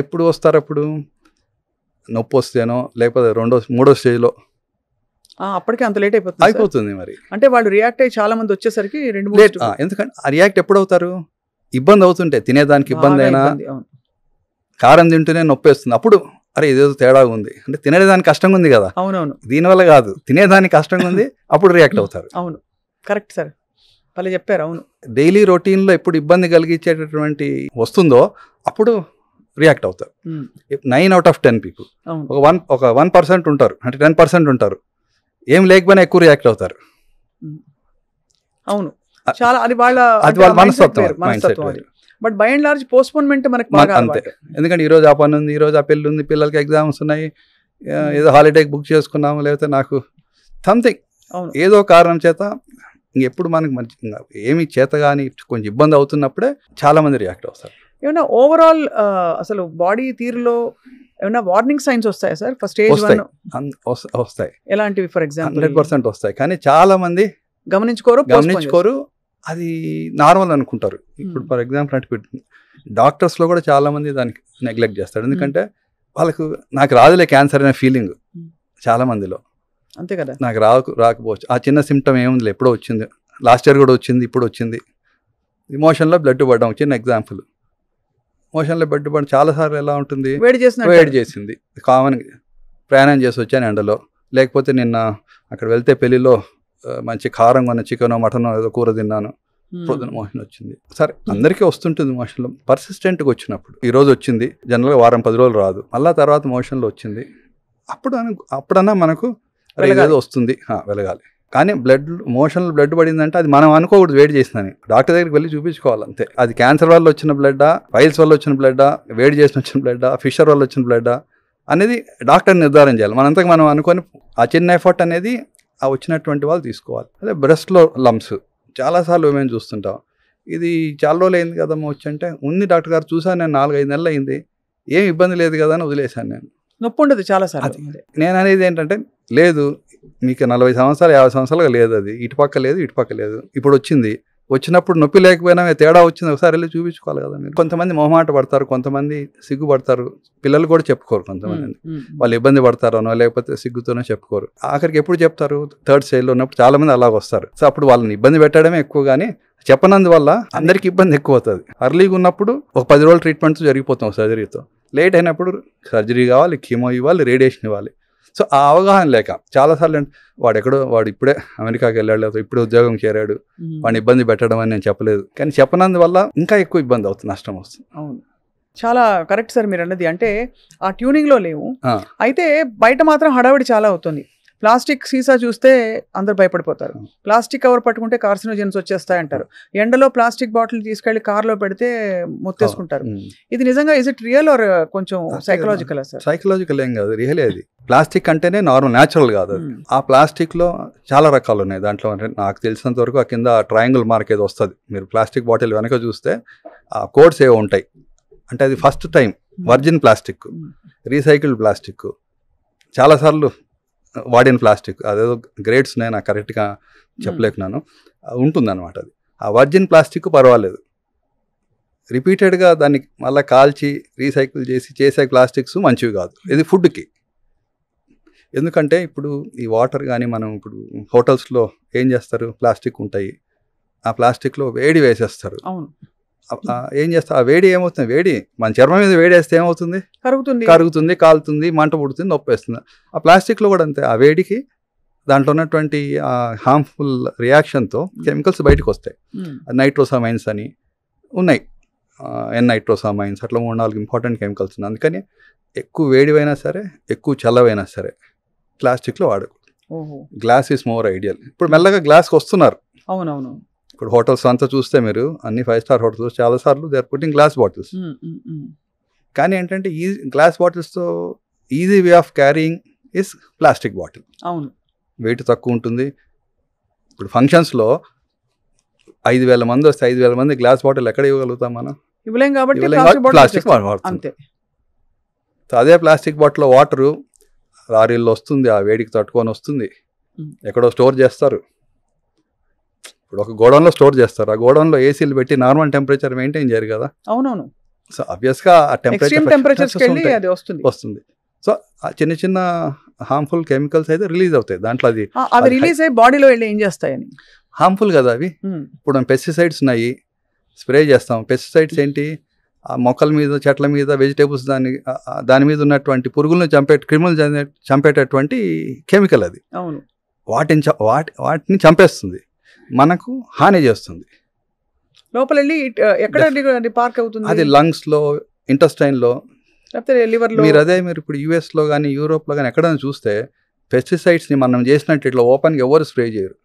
ఎప్పుడు వస్తారు? అప్పుడు నొప్పి వస్తేనో లేకపోతే 2వ 3వ స్టేజ్లో అప్పటికే అంత లేట్ అయిపోతుంది. మరి అంటే వాళ్ళు రియాక్ట్ అయ్యి చాలా మంది వచ్చేసరికి లేట్. ఎందుకంటే ఆ రియాక్ట్ ఎప్పుడు అవుతారు? ఇబ్బంది అవుతుంటే, తినేదానికి ఇబ్బంది అయినా, కారం తింటూనే నొప్పి వస్తుంది, అప్పుడు అరే ఇదేదో తేడా ఉంది అంటే తినేదానికి కష్టంగా ఉంది కదా. అవునవును, దీనివల్ల కాదు, తినేదానికి కష్టంగా ఉంది, అప్పుడు రియాక్ట్ అవుతారు. అవును కరెక్ట్ సార్, వాళ్ళు చెప్పారు. అవును, డైలీ రొటీన్లో ఎప్పుడు ఇబ్బంది కలిగించేటటువంటి వస్తుందో అప్పుడు రియాక్ట్ అవుతారు. 9 out of 10 people, ఒక 1% ఉంటారు, అంటే 10% ఉంటారు ఏం లేకపోయినా ఎక్కువ రియాక్ట్ అవుతారు. అవును, చాలా అది వాళ్ళ మనస్తత్వం. But by and large postponement మనకి బాగా అంతే. ఎందుకంటే ఈరోజు ఆ పని ఉంది, ఈరోజు ఆ పెళ్ళి ఉంది, పిల్లలకి ఎగ్జామ్స్ ఉన్నాయి, ఏదో హాలిడేకి బుక్ చేసుకున్నాము, లేకపోతే నాకు సంథింగ్ ఏదో కారణం చేత ఇంకెప్పుడు మనకి మంచి ఏమి చేత కానీ కొంచెం ఇబ్బంది అవుతున్నప్పుడే చాలా మంది రియాక్ట్ అవుతారు. ఏమన్నా ఓవరాల్ అసలు బాడీ తీరులో ఏమన్నా వార్నింగ్ సైన్స్ వస్తాయా సార్? ఫస్ట్ వస్తాయి. ఎలాంటివి? ఫర్ ఎగ్జాంపుల్ 100% వస్తాయి, కానీ చాలా మంది గమనించుకోరు, అది నార్మల్ అనుకుంటారు. ఇప్పుడు ఫర్ ఎగ్జాంపుల్ అంటే డాక్టర్స్లో కూడా చాలా మంది దానికి నెగ్లెక్ట్ చేస్తారు. ఎందుకంటే వాళ్ళకు నాకు రాదులే క్యాన్సర్ అనే ఫీలింగ్ చాలా మందిలో. అంతే కదా, నాకు రాకపోవచ్చు, ఆ చిన్న సిమ్టమ్ ఏముంది, ఎప్పుడో వచ్చింది, లాస్ట్ ఇయర్ కూడా వచ్చింది, ఇప్పుడు వచ్చింది. మోషన్లో బ్లడ్ పడడం చిన్న ఎగ్జాంపుల్. మోషన్లో బ్లడ్ పడడం చాలాసార్లు ఎలా ఉంటుంది, వేడి చేసింది, కామన్ ప్రయాణం చేసి వచ్చాను ఎండలో, లేకపోతే నిన్న అక్కడ వెళ్తే పెళ్లిలో మంచి కారంగా ఉన్న చికెనో మటనో ఏదో కూర తిన్నాను, పొద్దున మోషన్ వచ్చింది. సరే అందరికీ వస్తుంటుంది మోషన్లో, పర్సిస్టెంట్గా వచ్చినప్పుడు. ఈరోజు వచ్చింది, జనరల్గా వారం 10 రోజులు రాదు, మళ్ళీ తర్వాత మోషన్లో వచ్చింది, అప్పుడన్నా మనకు ఏదో వస్తుంది, వెలగాలి. కానీ మోషన్లో బ్లడ్ పడిందంటే అది మనం అనుకోకూడదు వేడి చేసిందని, డాక్టర్ దగ్గరికి వెళ్ళి చూపించుకోవాలి అంతే. అది క్యాన్సర్ వల్ల వచ్చిన బ్లడ్డా, ఫైల్స్ వల్ల వచ్చిన బ్లడ్డా, వేడి చేసిన వచ్చిన బ్లడ్డా, ఫిషర్ వల్ల వచ్చిన బ్లడ్డా అనేది డాక్టర్ నిర్ధారణ చేయాలి. మనంతకు మనం అనుకొని ఆ చిన్న ఎఫర్ట్ అనేది ఆ వచ్చినటువంటి వాళ్ళు తీసుకోవాలి. అదే బ్రెస్ట్లో లంప్స్ చాలాసార్లు మేము చూస్తుంటాం, ఇది చాలా రోజులు అయింది కదమ్మా వచ్చి అంటే, ఉంది డాక్టర్ గారు చూసాను నేను 4-5 నెలలు అయింది, ఏం ఇబ్బంది లేదు కదా అని వదిలేశాను నేను. నొప్పి ఉండదు చాలాసార్లు. నేను అనేది ఏంటంటే, లేదు మీకు 40 సంవత్సరాలు 50 సంవత్సరాలుగా లేదు, అది ఇటుపక్క లేదు, ఇప్పుడు వచ్చినప్పుడు నొప్పి లేకపోయినా తేడా వచ్చింది, ఒకసారి వెళ్ళి చూపించుకోవాలి కదా మీరు. కొంతమంది మొహమాట పడతారు, కొంతమంది సిగ్గుపడతారు, పిల్లలు కూడా చెప్పుకోరు, కొంతమంది వాళ్ళు ఇబ్బంది పడతారనో లేకపోతే సిగ్గుతోనో చెప్పుకోరు. ఆఖరికి ఎప్పుడు చెప్తారు? 3rd స్టేజ్లో ఉన్నప్పుడు చాలా మంది అలాగ వస్తారు. సో అప్పుడు వాళ్ళని ఇబ్బంది పెట్టడమే ఎక్కువ, కానీ చెప్పనందువల్ల అందరికి ఇబ్బంది ఎక్కువ అవుతుంది. అర్లీగా ఉన్నప్పుడు ఒక 10 రోజులు ట్రీట్మెంట్తో జరిగిపోతాం సర్జరీతో, లేట్ అయినప్పుడు సర్జరీ కావాలి, కీమో ఇవ్వాలి, రేడియేషన్ ఇవ్వాలి. సో ఆ అవగాహన లేక చాలాసార్లు వాడు ఇప్పుడే అమెరికాకి వెళ్ళాడు, ఇప్పుడే ఉద్యోగం చేరాడు, వాడిని ఇబ్బంది పెట్టడం అని నేను చెప్పలేదు, కానీ చెప్పనందువల్ల ఇంకా ఎక్కువ ఇబ్బంది అవుతుంది, నష్టం వస్తుంది. అవును, చాలా కరెక్ట్ సార్ మీరు అన్నది. అంటే ఆ ట్యూనింగ్లో లేవు, అయితే బయట మాత్రం హడావిడి చాలా అవుతుంది. ప్లాస్టిక్ సీసా చూస్తే అందరు భయపడిపోతారు, ప్లాస్టిక్ కవర్ పట్టుకుంటే కార్సినోజెన్స్ వచ్చేస్తాయంటారు, ఎండలో ప్లాస్టిక్ బాటిల్ తీసుకెళ్లి కార్లో పెడితే మొత్తేసుకుంటారు. ఇది నిజంగా ఇస్ ఇట్ రియల్ ఆర్ కొంచెం సైకలాజికల్? సార్ సైకలాజికల్ ఏం కాదు, రియలే. అది ప్లాస్టిక్ అంటేనే నార్మల్ న్యాచురల్ కాదు అది. ఆ ప్లాస్టిక్లో చాలా రకాలు ఉన్నాయి. దాంట్లో అంటే నాకు తెలిసినంత వరకు ఆ కింద ట్రయాంగిల్ మార్క్ ఏదో వస్తుంది, మీరు ప్లాస్టిక్ బాటిల్ వెనక చూస్తే ఆ కోడ్స్ ఏవో ఉంటాయి. అంటే అది first time virgin plastic, recycled plastic, చాలాసార్లు వాడిన ప్లాస్టిక్, అదేదో గ్రేడ్స్ ఉన్నాయి, నాకు కరెక్ట్గా చెప్పలేకున్నాను, ఉంటుందన్నమాట. అది ఆ వర్జిన్ ప్లాస్టిక్ పర్వాలేదు, రిపీటెడ్గా దాన్ని మళ్ళీ కాల్చి రీసైకిల్ చేసే ప్లాస్టిక్స్ మంచివి కాదు. ఇది ఫుడ్కి, ఎందుకంటే ఇప్పుడు ఈ వాటర్ కానీ మనం ఇప్పుడు హోటల్స్లో ఏం చేస్తారు, ప్లాస్టిక్ ఉంటాయి, ఆ ప్లాస్టిక్లో వేడి వేసేస్తారు, ఏం చేస్తా ఆ వేడి ఏమవుతుంది, వేడి మన చర్మం మీద వేడి వేస్తే ఏమవుతుంది, కరుగుతుంది, కాలుతుంది, మంట పుడుతుంది, నొప్పి వేస్తుంది. ఆ ప్లాస్టిక్లో కూడా అంతే, ఆ వేడికి దాంట్లో ఉన్నటువంటి హార్మ్ఫుల్ రియాక్షన్తో కెమికల్స్ బయటకు వస్తాయి. నైట్రోసామైన్స్ అని ఉన్నాయి, నైట్రోసామైన్స్, అట్లా 3-4 ఇంపార్టెంట్ కెమికల్స్ ఉన్నాయి. అందుకని ఎక్కువ వేడివైనా సరే, ఎక్కువ చల్లవైనా సరే ప్లాస్టిక్లో వాడకూడదు. Glass is more ideal. ఇప్పుడు మెల్లగా గ్లాస్కి వస్తున్నారు. అవునవును. ఇప్పుడు హోటల్స్ అంతా చూస్తే మీరు అన్ని 5 స్టార్ హోటల్స్ చాలా సార్లు they are putting glass bottles. కానీ ఏంటంటే ఈ గ్లాస్ బాటిల్స్తో easy way of carrying is plastic bottle. అవును, వెయిట్ తక్కువ ఉంటుంది. ఇప్పుడు ఫంక్షన్స్లో 5,000 మంది వస్తే 5,000 మంది గ్లాస్ బాటిల్ ఎక్కడ ఇవ్వగలుగుతాం మనం? ఇవ్వలేం కాబట్టి ప్లాస్టిక్ వాడుతుంది. అదే ప్లాస్టిక్ బాటిల్లో వాటరు లారీల్లో వస్తుంది, ఆ వేడికి తట్టుకొని వస్తుంది, ఎక్కడో స్టోర్ చేస్తారు. ఇప్పుడు ఒక గోడౌన్లో స్టోర్ చేస్తారు, ఆ గోడౌన్లో ఏసీలు పెట్టి నార్మల్ టెంపరేచర్ మెయింటైన్ చేయరు కదా. అవునవును. సో ఆబ్వియస్గా ఆ టెంపరేచర్ వస్తుంది. సో ఆ చిన్న చిన్న హార్మ్ఫుల్ కెమికల్స్ అయితే రిలీజ్ అవుతాయి దాంట్లో. అది రిలీజ్ అయ్యి బాడీలో వెళ్ళి ఏం చేస్తాయని హార్మ్ఫుల్ కదా అవి. ఇప్పుడు పెస్టిసైడ్స్ ఉన్నాయి, స్ప్రే చేస్తాం. పెస్టిసైడ్స్ ఏంటి, ఆ మొక్కల మీద, చెట్ల మీద, వెజిటేబుల్స్ దాని మీద ఉన్నటువంటి పురుగులను క్రిములు చంపేటటువంటి కెమికల్ అది. అవును, వాటిని చంపేస్తుంది, మనకు హాని చేస్తుంది. లోపల వెళ్ళి ఎక్కడ పార్క్ అవుతుంది, అది లంగ్స్లో, ఇంటెస్టైన్లో, లివర్లో. మీరు ఇప్పుడు యూఎస్లో కానీ యూరోప్లో కానీ ఎక్కడైనా చూస్తే పెస్టిసైడ్స్ని మనం చేసినట్టు ఇట్లా ఓపెన్గా ఎవరు స్ప్రే చేయరు.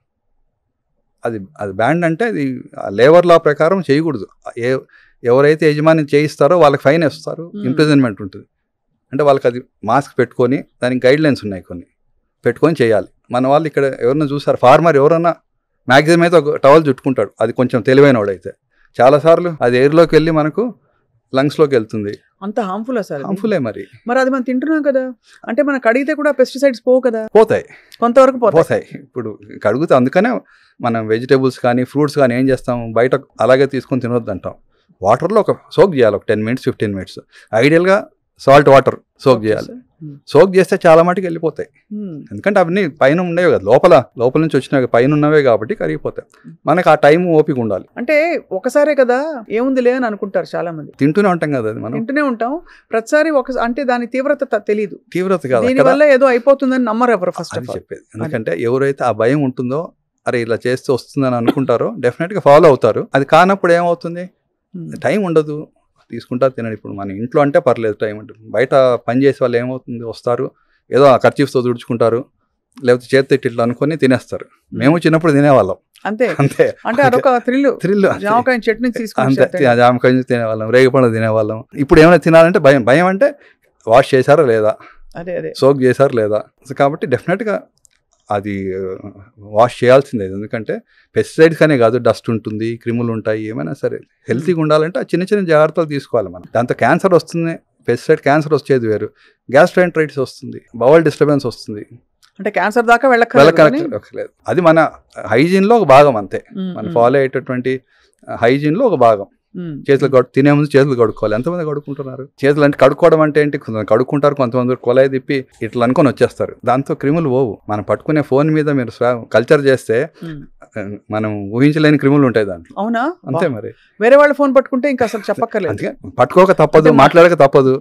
అది బ్యాండ్ అంటే అది లేబర్ లా ప్రకారం చేయకూడదు. ఎవరైతే యజమాని చేయిస్తారో వాళ్ళకి ఫైన్ వేస్తారు, ఇంప్రిజన్మెంట్ ఉంటుంది. అంటే వాళ్ళకి అది మాస్క్ పెట్టుకొని, దానికి గైడ్ లైన్స్ ఉన్నాయి కొన్ని, పెట్టుకొని చేయాలి. మన వాళ్ళు ఇక్కడ ఎవరన్నా చూసారు, ఫార్మర్ ఎవరన్నా మ్యాక్సిమం అయితే ఒక టవల్ చుట్టుకుంటాడు, అది కొంచెం తెలివైన వాడైతే. చాలాసార్లు అది ఎయిర్లోకి వెళ్ళి మనకు లంగ్స్లోకి వెళ్తుంది. అంత హార్మ్ఫుల్ సార్? హార్మ్ఫుల్లే మరి అది మనం తింటున్నాం కదా. అంటే మనకు కడిగితే కూడా పెస్టిసైడ్స్ పోవు కదా? పోతాయి, కొంతవరకు పోతాయి. ఇప్పుడు కడుగుతాం, అందుకనే మనం వెజిటేబుల్స్ కానీ ఫ్రూట్స్ కానీ ఏం చేస్తాం, బయట అలాగే తీసుకొని తినొద్దు అంటాం. వాటర్లో ఒక సోక్ చేయాలి, ఒక 10 minutes 15 minutes. ఐడియల్గా సాల్ట్ వాటర్ సోక్ చేయాలి. సోక్ చేస్తే చాలా మటుకు వెళ్ళిపోతాయి. ఎందుకంటే అవన్నీ పైన ఉండేవి కదా, లోపల నుంచి వచ్చినవి పైన ఉన్నవే కాబట్టి కరిగిపోతాయి. మనకు ఆ టైం ఓపిక ఉండాలి. అంటే ఒకసారే కదా ఏముంది లే అని అనుకుంటారు చాలా మంది. తింటూనే ఉంటాం కదా, అది మనం తింటూనే ఉంటాం ప్రతిసారి. అంటే దాని తీవ్రత తెలియదు, తీవ్రత కాదు, దీనివల్ల ఏదో అయిపోతుందని నమ్మరు ఎవరు ఫస్ట్ చెప్పేది. ఎందుకంటే ఎవరైతే ఆ భయం ఉంటుందో, అరే ఇలా చేస్తే వస్తుందని అనుకుంటారో డెఫినెట్గా ఫాలో అవుతారు. అది కానప్పుడు ఏమవుతుంది, టైం ఉండదు, తీసుకుంటా తినడు. ఇప్పుడు మన ఇంట్లో అంటే పర్లేదు, టైం ఉంటుంది. బయట పని చేసే వాళ్ళు ఏమవుతుంది, వస్తారు ఏదో కర్చీఫ్తో తుడుచుకుంటారు, లేకపోతే చేతి ఇట్లా అనుకొని తినేస్తారు. మేము చిన్నప్పుడు తినేవాళ్ళం అంతే. అంటే అదొక థ్రిల్. జామకాయ చట్నీ అంతే, జామకాయ తినేవాళ్ళం, రేగిపండు తినేవాళ్ళం. ఇప్పుడు ఏమైనా తినాలంటే భయం అంటే వాష్ చేశారా లేదా, సోక్ చేశారా లేదా. కాబట్టి డెఫినెట్గా అది వాష్ చేయాల్సిందే. ఎందుకంటే పెస్టిసైడ్స్ అనే కాదు, డస్ట్ ఉంటుంది, క్రిములు ఉంటాయి, ఏమైనా సరే హెల్తీగా ఉండాలంటే ఆ చిన్న చిన్న జాగ్రత్తలు తీసుకోవాలి మనం. దాంతో క్యాన్సర్ వస్తుంది, పెస్టిసైడ్ క్యాన్సర్ వచ్చేది వేరు, గ్యాస్ట్రైంట్రైటిస్ వస్తుంది, బవల్ డిస్టర్బెన్స్ వస్తుంది. అంటే క్యాన్సర్ దాకా వెళ్ళక్కర్లేదు. అది మన హైజీన్లో ఒక భాగం అంతే, మనం ఫాలో అయ్యేటటువంటి హైజీన్లో ఒక భాగం. చేతులు తినే ముందు చేతులు కడుక్కోవాలి. ఎంతమంది కడుక్కుంటున్నారు? చేతులు అంటే కడుక్కోవడం అంటే ఏంటి, కొంతమంది కడుక్కుంటారు, కొంతమంది కొలాయి తిప్పి ఇట్లా అనుకొని వచ్చేస్తారు. దాంతో క్రిములు పోవు. మనం పట్టుకునే ఫోన్ మీద మీరు కల్చర్ చేస్తే మనం ఊహించలేని క్రిములు ఉంటాయి దాంట్లో. అవునా? అంతే మరి. వేరే వాళ్ళ ఫోన్ పట్టుకుంటే ఇంకా అసలు చెప్పక్కర్లేదు, పట్టుకోక తప్పదు, మాట్లాడక తప్పదు.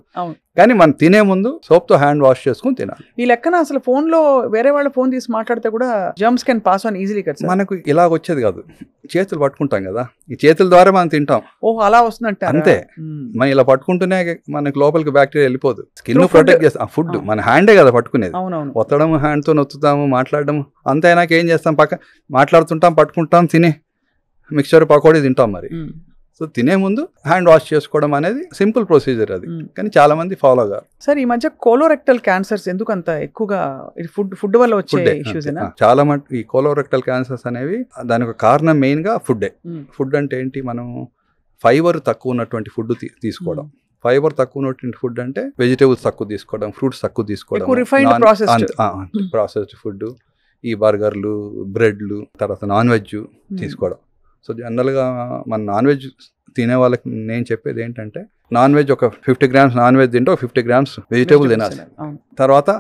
కానీ మనం తినే ముందు సోప్తో హ్యాండ్ వాష్ చేసుకుని తినాలి. ఈ లెక్కన అసలు ఫోన్ లో వేరే వాళ్ళ ఫోన్ తీసి మాట్లాడితే కూడా germs can pass on easily కదా. మనకు ఇలాగ వచ్చేది కాదు, చేతులు పట్టుకుంటాం కదా, ఈ చేతుల ద్వారా మనం తింటాం. ఓహో, అలా వస్తుందంటే అంతే. మనం ఇలా పట్టుకుంటూనే మనకి లోపలికి బ్యాక్టీరియా వెళ్ళిపోదు. స్కిన్ ప్రొటెక్ట్ చేస్తాం. ఫుడ్ మన హ్యాండే కదా పట్టుకునేది. ఒత్తడం, హ్యాండ్తో నొత్తుతాము, మాట్లాడడం అంతే. అయినాక ఏం చేస్తాం, మాట్లాడుతుంటాం, పట్టుకుంటాం, తిని మిక్చర్ పకోడీ తింటాం. మరి సో తినే ముందు హ్యాండ్ వాష్ చేసుకోవడం అనేది సింపుల్ ప్రొసీజర్ అది, కానీ చాలా మంది ఫాలో కాదు. సార్, ఈ మధ్య కోలోరెక్టల్ క్యాన్సర్స్ ఎందుకు అంత ఎక్కువగా ఫుడ్ వల్ల వచ్చే ఇష్యూస్? చాలా మటుకు ఈ కోలోరెక్టల్ క్యాన్సర్స్ అనేవి దానికి కారణం మెయిన్ గా ఫుడ్డే. ఫుడ్ అంటే ఏంటి, మనం ఫైబర్ తక్కువ ఉన్నటువంటి ఫుడ్ తీసుకోవడం. ఫైబర్ తక్కువ ఉన్నటువంటి ఫుడ్ అంటే వెజిటేబుల్స్ తక్కువ తీసుకోవడం, ఫ్రూట్స్ తక్కువ తీసుకోవడం, ప్రాసెస్డ్ ఫుడ్, ఈ బర్గర్లు, బ్రెడ్లు, తర్వాత నాన్ వెజ్ తీసుకోవడం. సో జనరల్గా మన నాన్ వెజ్ తినే వాళ్ళకి నేను చెప్పేది ఏంటంటే, నాన్ వెజ్ ఒక 50 grams నాన్ వెజ్ తింటే ఒక 50 grams వెజిటేబుల్ తినాల్సిందే. తర్వాత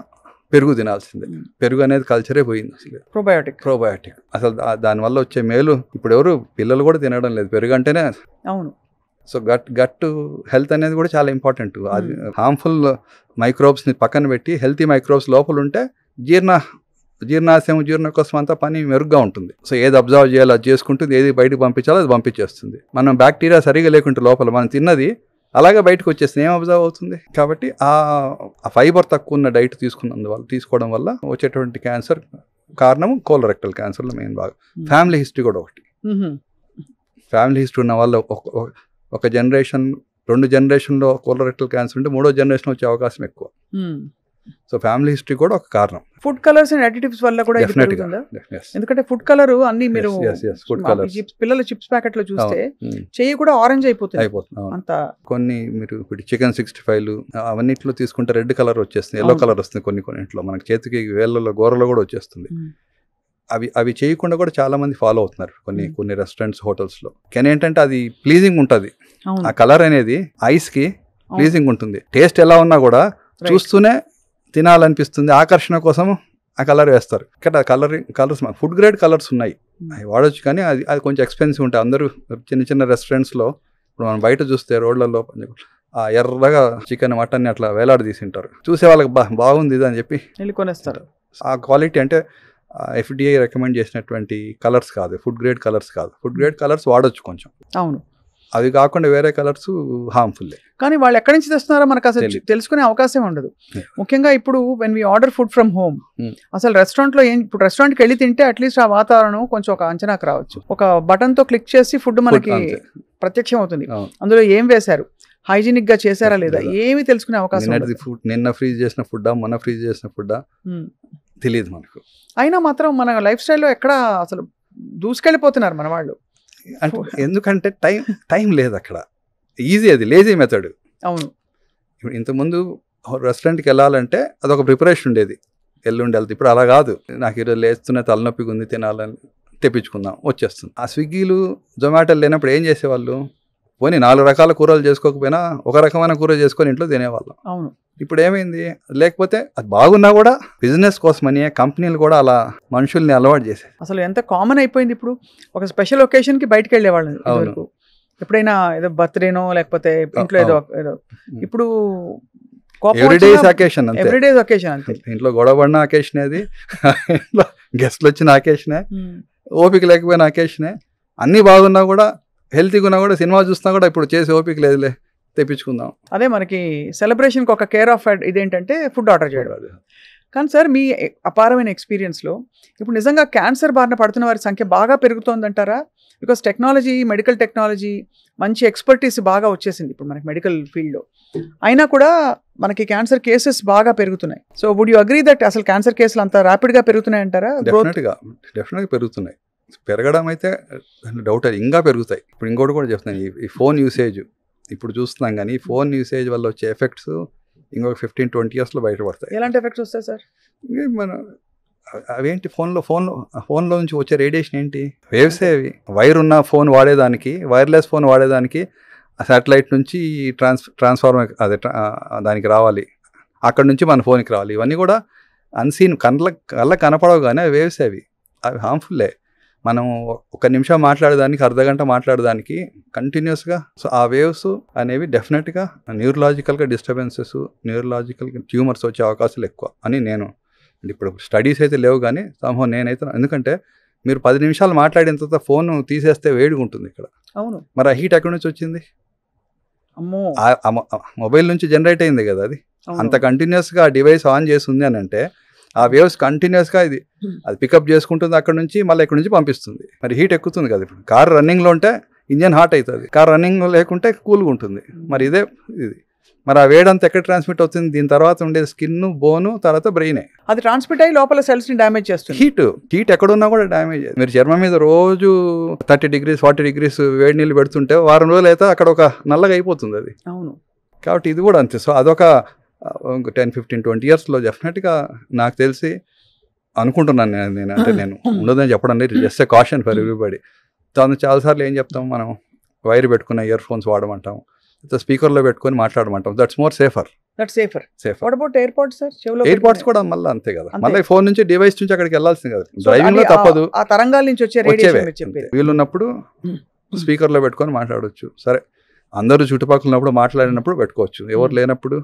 పెరుగు తినాల్సిందే. పెరుగు అనేది కల్చరే పోయింది అసలు. ప్రోబయోటిక్ అసలు దానివల్ల వచ్చే మేలు ఇప్పుడు ఎవరు పిల్లలు కూడా తినడం లేదు. పెరుగు అంటేనే అవును సో గట్ హెల్త్ అనేది కూడా చాలా ఇంపార్టెంట్. అది హార్మ్ఫుల్ మైక్రోబ్స్ని పక్కన పెట్టి హెల్తీ మైక్రోబ్స్ లోపల ఉంటే జీర్ణాశయం జీర్ణకోశం అంతా పని మెరుగ్గా ఉంటుంది. సో ఏది అబ్జర్వ్ చేయాలో అది చేసుకుంటుంది, ఏది బయటకు పంపించాలో అది పంపించేస్తుంది. మనం బ్యాక్టీరియా సరిగా లేకుంటే లోపల మనం తిన్నది అలాగే బయటకు వచ్చేస్తుంది, ఏం అబ్జర్వ్ అవుతుంది. కాబట్టి ఆ ఫైబర్ తక్కువ ఉన్న డైట్ తీసుకోవడం వల్ల వచ్చేటువంటి క్యాన్సర్ కారణం కోలరెక్టల్ క్యాన్సర్లో మెయిన్ బాగా. ఫ్యామిలీ హిస్టరీ కూడా ఒకటి. ఫ్యామిలీ హిస్టరీ ఉన్న వాళ్ళు ఒక జనరేషన్ 2 జనరేషన్లో కోలరెక్టల్ క్యాన్సర్ ఉంటే 3వ జనరేషన్ వచ్చే అవకాశం ఎక్కువ. సో ఫ్యామిలీ హిస్టరీ కూడా ఒక కారణం. ఫుడ్ కలర్స్ అండ్ అడిటివ్స్ వల్ల కూడా ఎందుకంటే ఫుడ్ కలర్ అన్ని మీరు పిల్లల చిప్స్ ప్యాకెట్ లో చూస్తే చెయ్యి కూడా ఆరెంజ్ అయిపోతుంది. అంత కొన్ని మీరు ఇప్పుడు చికెన్ 65 అవన్నిట్లో తీసుకుంటే రెడ్ కలర్ వచ్చేస్తుంది, ఎల్లో కలర్ వస్తుంది. కొన్నింట్లో మనకి చేతికి వేళ్ళలో గోరలో కూడా వచ్చేస్తుంది. అవి చేయకుండా కూడా చాలా మంది ఫాలో అవుతున్నారు కొన్ని రెస్టారెంట్స్ హోటల్స్లో. కానీ ఏంటంటే అది ప్లీజింగ్ ఉంటుంది, ఆ కలర్ అనేది ఐస్కి ప్లీజింగ్ ఉంటుంది. టేస్ట్ ఎలా ఉన్నా కూడా చూస్తూనే తినాలనిపిస్తుంది, ఆకర్షణ కోసం ఆ కలర్ వేస్తారు. ఇక్కడ కలర్స్ ఫుడ్ గ్రేడ్ కలర్స్ ఉన్నాయి, అవి వాడచ్చు. కానీ అది కొంచెం ఎక్స్పెన్సివ్ ఉంటాయి. అందరూ చిన్న రెస్టారెంట్స్లో ఇప్పుడు మనం బయట చూస్తే రోడ్లలో ఆ ఎర్రగా చికెన్ మటన్ అట్లా వేలాడి తీసింటారు. చూసే వాళ్ళకి బాగుంది ఇది అని చెప్పి కొనేస్తారు. ఆ క్వాలిటీ అంటే FDA రికమెండ్ చేసినటువంటి కలర్స్ కాదు, ఫుడ్ గ్రేడ్ కలర్స్ కాదు. ఫుడ్ గ్రేడ్ కలర్స్ వాడచ్చు కొంచెం. అవును, అవి కాకుండా వేరే కలర్స్ హార్మ్ఫుల్. కానీ వాళ్ళు ఎక్కడి నుంచి తెస్తున్నారో మనకు అసలు తెలుసుకునే అవకాశం ఉండదు. ముఖ్యంగా ఇప్పుడు when we order food from home, అసలు రెస్టారెంట్లో ఇప్పుడు రెస్టారెంట్కి వెళ్ళి తింటే అట్లీస్ట్ ఆ వాతావరణం కొంచెం ఒక అంచనాకు రావచ్చు. ఒక బటన్తో క్లిక్ చేసి ఫుడ్ మనకి ప్రత్యక్షం అవుతుంది, అందులో ఏం వేశారు, హైజీనిక్ గా చేశారా లేదా ఏమి తెలుసుకునే అవకాశం. నిన్న ఫ్రీజ్ చేసిన ఫుడ్డా మొన్న ఫ్రీజ్ చేసిన ఫుడ్డా తెలియదు మనకు. అయినా మాత్రం మన లైఫ్ స్టైల్లో ఎక్కడ అసలు దూసుకెళ్ళిపోతున్నారు మన వాళ్ళు. ఎందుకంటే టైం లేదు అక్కడ, ఈజీ, అది లేజీ మెథడ్. అవును, ఇప్పుడు ఇంతకుముందు రెస్టారెంట్కి వెళ్ళాలంటే అదొక ప్రిపరేషన్ ఉండేది, వెళ్తే. ఇప్పుడు అలా కాదు, నాకు ఈరోజు లేస్తున్న తలనొప్పిగా ఉంది తినాలని తెప్పించుకుందాం వచ్చేస్తుంది. ఆ స్విగ్గీలు జొమాటోలు లేనప్పుడు ఏం చేసేవాళ్ళు, పోనీ 4 రకాల కూరలు చేసుకోకపోయినా ఒక రకమైన కూర చేసుకొని ఇంట్లో తినేవాళ్ళం. అవును, ఇప్పుడు ఏమైంది, లేకపోతే అది బాగున్నా కూడా బిజినెస్ కోసమని కంపెనీలు కూడా అలా మనుషుల్ని అలవాటు చేశాయి. అసలు ఎంత కామన్ అయిపోయింది. ఇప్పుడు ఒక స్పెషల్ ఒకేషన్కి బయటకు వెళ్ళేవాళ్ళు, ఎప్పుడైనా ఏదో బర్త్డేనో లేకపోతే ఇంట్లో ఏదో. ఇప్పుడు ఎవ్రీడేస్ అకేషన్ అంతే. ఇంట్లో గొడవబడిన అకేషన్ అది, ఇంట్లో గెస్ట్లు వచ్చిన అకేషనే, ఓపిక లేకపోయిన అకేషనే. అన్నీ బాగున్నా కూడా హెల్తీగా ఉన్నా కూడా సినిమా చూస్తున్నా కూడా ఇప్పుడు చేసే ఓపిక లేదులే తెప్పించుకుందాం. అదే మనకి సెలబ్రేషన్కి ఒక కేర్ ఆఫ్ ఇదేంటంటే ఫుడ్ ఆర్డర్ చేయడం. కానీ సార్ మీ అపారమైన ఎక్స్పీరియన్స్లో ఇప్పుడు నిజంగా క్యాన్సర్ బారిన పడుతున్న వారి సంఖ్య బాగా పెరుగుతోందంటారా? బికాస్ టెక్నాలజీ, మెడికల్ టెక్నాలజీ, మంచి ఎక్స్పర్టీస్ బాగా వచ్చేసింది ఇప్పుడు మనకి మెడికల్ ఫీల్డ్లో. అయినా కూడా మనకి క్యాన్సర్ కేసెస్ బాగా పెరుగుతున్నాయి. So would you agree that అసలు క్యాన్సర్ కేసులు అంత ర్యాపిడ్గా పెరుగుతున్నాయి అంటారా? డెఫినెట్గా పెరుగుతున్నాయి. పెరగడం అయితే డౌట్, అది ఇంకా పెరుగుతాయి. ఇప్పుడు ఇంకోటి కూడా చెప్తున్నాను, ఈ ఫోన్ యూసేజ్ ఇప్పుడు చూస్తున్నాం. కానీ ఈ ఫోన్ యూసేజ్ వల్ల వచ్చే ఎఫెక్ట్స్ ఇంకొక 15-20 yearsలో బయటపడతాయి. ఎలాంటి ఎఫెక్ట్స్ వస్తాయి సార్? మన అవేంటి, ఫోన్లో నుంచి వచ్చే రేడియేషన్ ఏంటి, వేవ్సే అవి. వైర్ ఉన్న ఫోన్ వాడేదానికి, వైర్లెస్ ఫోన్ వాడేదానికి శాటిలైట్ నుంచి ట్రాన్స్ఫార్మర్ దానికి రావాలి, అక్కడ నుంచి మన ఫోన్కి రావాలి. ఇవన్నీ కూడా అన్సీన్, కళ్ళ కనపడవు కానీ అవి వేవ్సే అవి హార్మ్ఫుల్లే. మనం 1 నిమిషం మాట్లాడేదానికి, అర్ధగంట మాట్లాడేదానికి కంటిన్యూస్గా. సో ఆ వేవ్స్ అనేవి డెఫినెట్గా న్యూరలాజికల్గా డిస్టర్బెన్సెస్, న్యూరలాజికల్గా ట్యూమర్స్ వచ్చే అవకాశాలు ఎక్కువ అని నేను. ఇప్పుడు స్టడీస్ అయితే లేవు కానీ సంభవం నేనైతే, ఎందుకంటే మీరు 10 నిమిషాలు మాట్లాడిన తర్వాత ఫోన్ తీసేస్తే వేడిగా ఉంటుంది ఇక్కడ. అవును, మరి ఆ హీట్ ఎక్కడి నుంచి వచ్చింది? అమ్మో, మొబైల్ నుంచి జనరేట్ అయింది కదా అది. అంత కంటిన్యూస్గా ఆ డివైస్ ఆన్ చేసి ఉంది అని అంటే ఆ వేవ్స్ కంటిన్యూస్గా అది పికప్ చేసుకుంటుంది, అక్కడ నుంచి మళ్ళీ ఇక్కడ నుంచి పంపిస్తుంది. మరి హీట్ ఎక్కుతుంది కదా. ఇప్పుడు కార్ రన్నింగ్లో ఉంటే ఇంజన్ హాట్ అవుతుంది, కార్ రన్నింగ్లో లేకుంటే కూల్గా ఉంటుంది. మరి ఇది మరి ఆ వేడంతా ఎక్కడ ట్రాన్స్మిట్ అవుతుంది? దీని తర్వాత ఉండేది స్కిన్, బోను, తర్వాత బ్రెయినే. అది ట్రాన్స్మిట్ అయ్యి లోపల సెల్స్ని డ్యామేజ్ చేస్తుంది. హీట్ ఎక్కడున్నా కూడా డ్యామేజ్. మీరు చర్మం మీద రోజు 30 degrees 40 degrees వేడి నీళ్ళు పెడుతుంటే వారం రోజులు అయితే అక్కడ ఒక నల్లగా అయిపోతుంది అది. అవును, కాబట్టి ఇది కూడా అంతే. సో అదొక 10-15-20 yearsలో డెఫినెట్గా నాకు తెలిసి అనుకుంటున్నాను నేను. అంటే నేను ఉండదని చెప్పడం లేదు, just a caution for everybody. చాలాసార్లు ఏం చెప్తాం మనం, వైర్ పెట్టుకున్న ఇయర్ ఫోన్స్ వాడమంటాం, స్పీకర్లో పెట్టుకొని మాట్లాడమంటాం. That's more safer. What about AirPods sir? AirPods కూడా మళ్ళీ అంతే కదా, మళ్ళీ ఫోన్ నుంచి డివైస్ నుంచి అక్కడికి వెళ్ళాల్సింది కదా. డ్రైవింగ్ లో తప్పదు, ఆ తరంగాల నుంచి వచ్చే రేడియేషన్ వీలున్నప్పుడు స్పీకర్లో పెట్టుకొని మాట్లాడవచ్చు. సరే, అందరూ చుట్టుపక్కల ఉన్నప్పుడు మాట్లాడినప్పుడు పెట్టుకోవచ్చు, ఎవరు లేనప్పుడు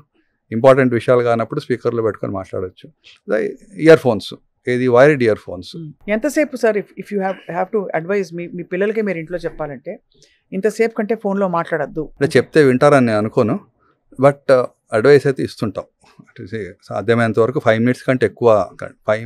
ఇంపార్టెంట్ విషయాలు కానప్పుడు స్పీకర్లో పెట్టుకొని మాట్లాడవచ్చు. ఇయర్ ఫోన్స్, ఏది వైర్డ్ ఇయర్ ఫోన్స్. ఎంతసేపు sir if you have to advise మీ పిల్లలకి మీరు ఇంట్లో చెప్పాలంటే ఇంతసేపు కంటే ఫోన్లో మాట్లాడద్దు అంటే చెప్తే వింటారని నేను అనుకోను, బట్ అడ్వైస్ అయితే ఇస్తుంటాం. సాధ్యమైనంత వరకు 5 minutes కంటే ఎక్కువ 5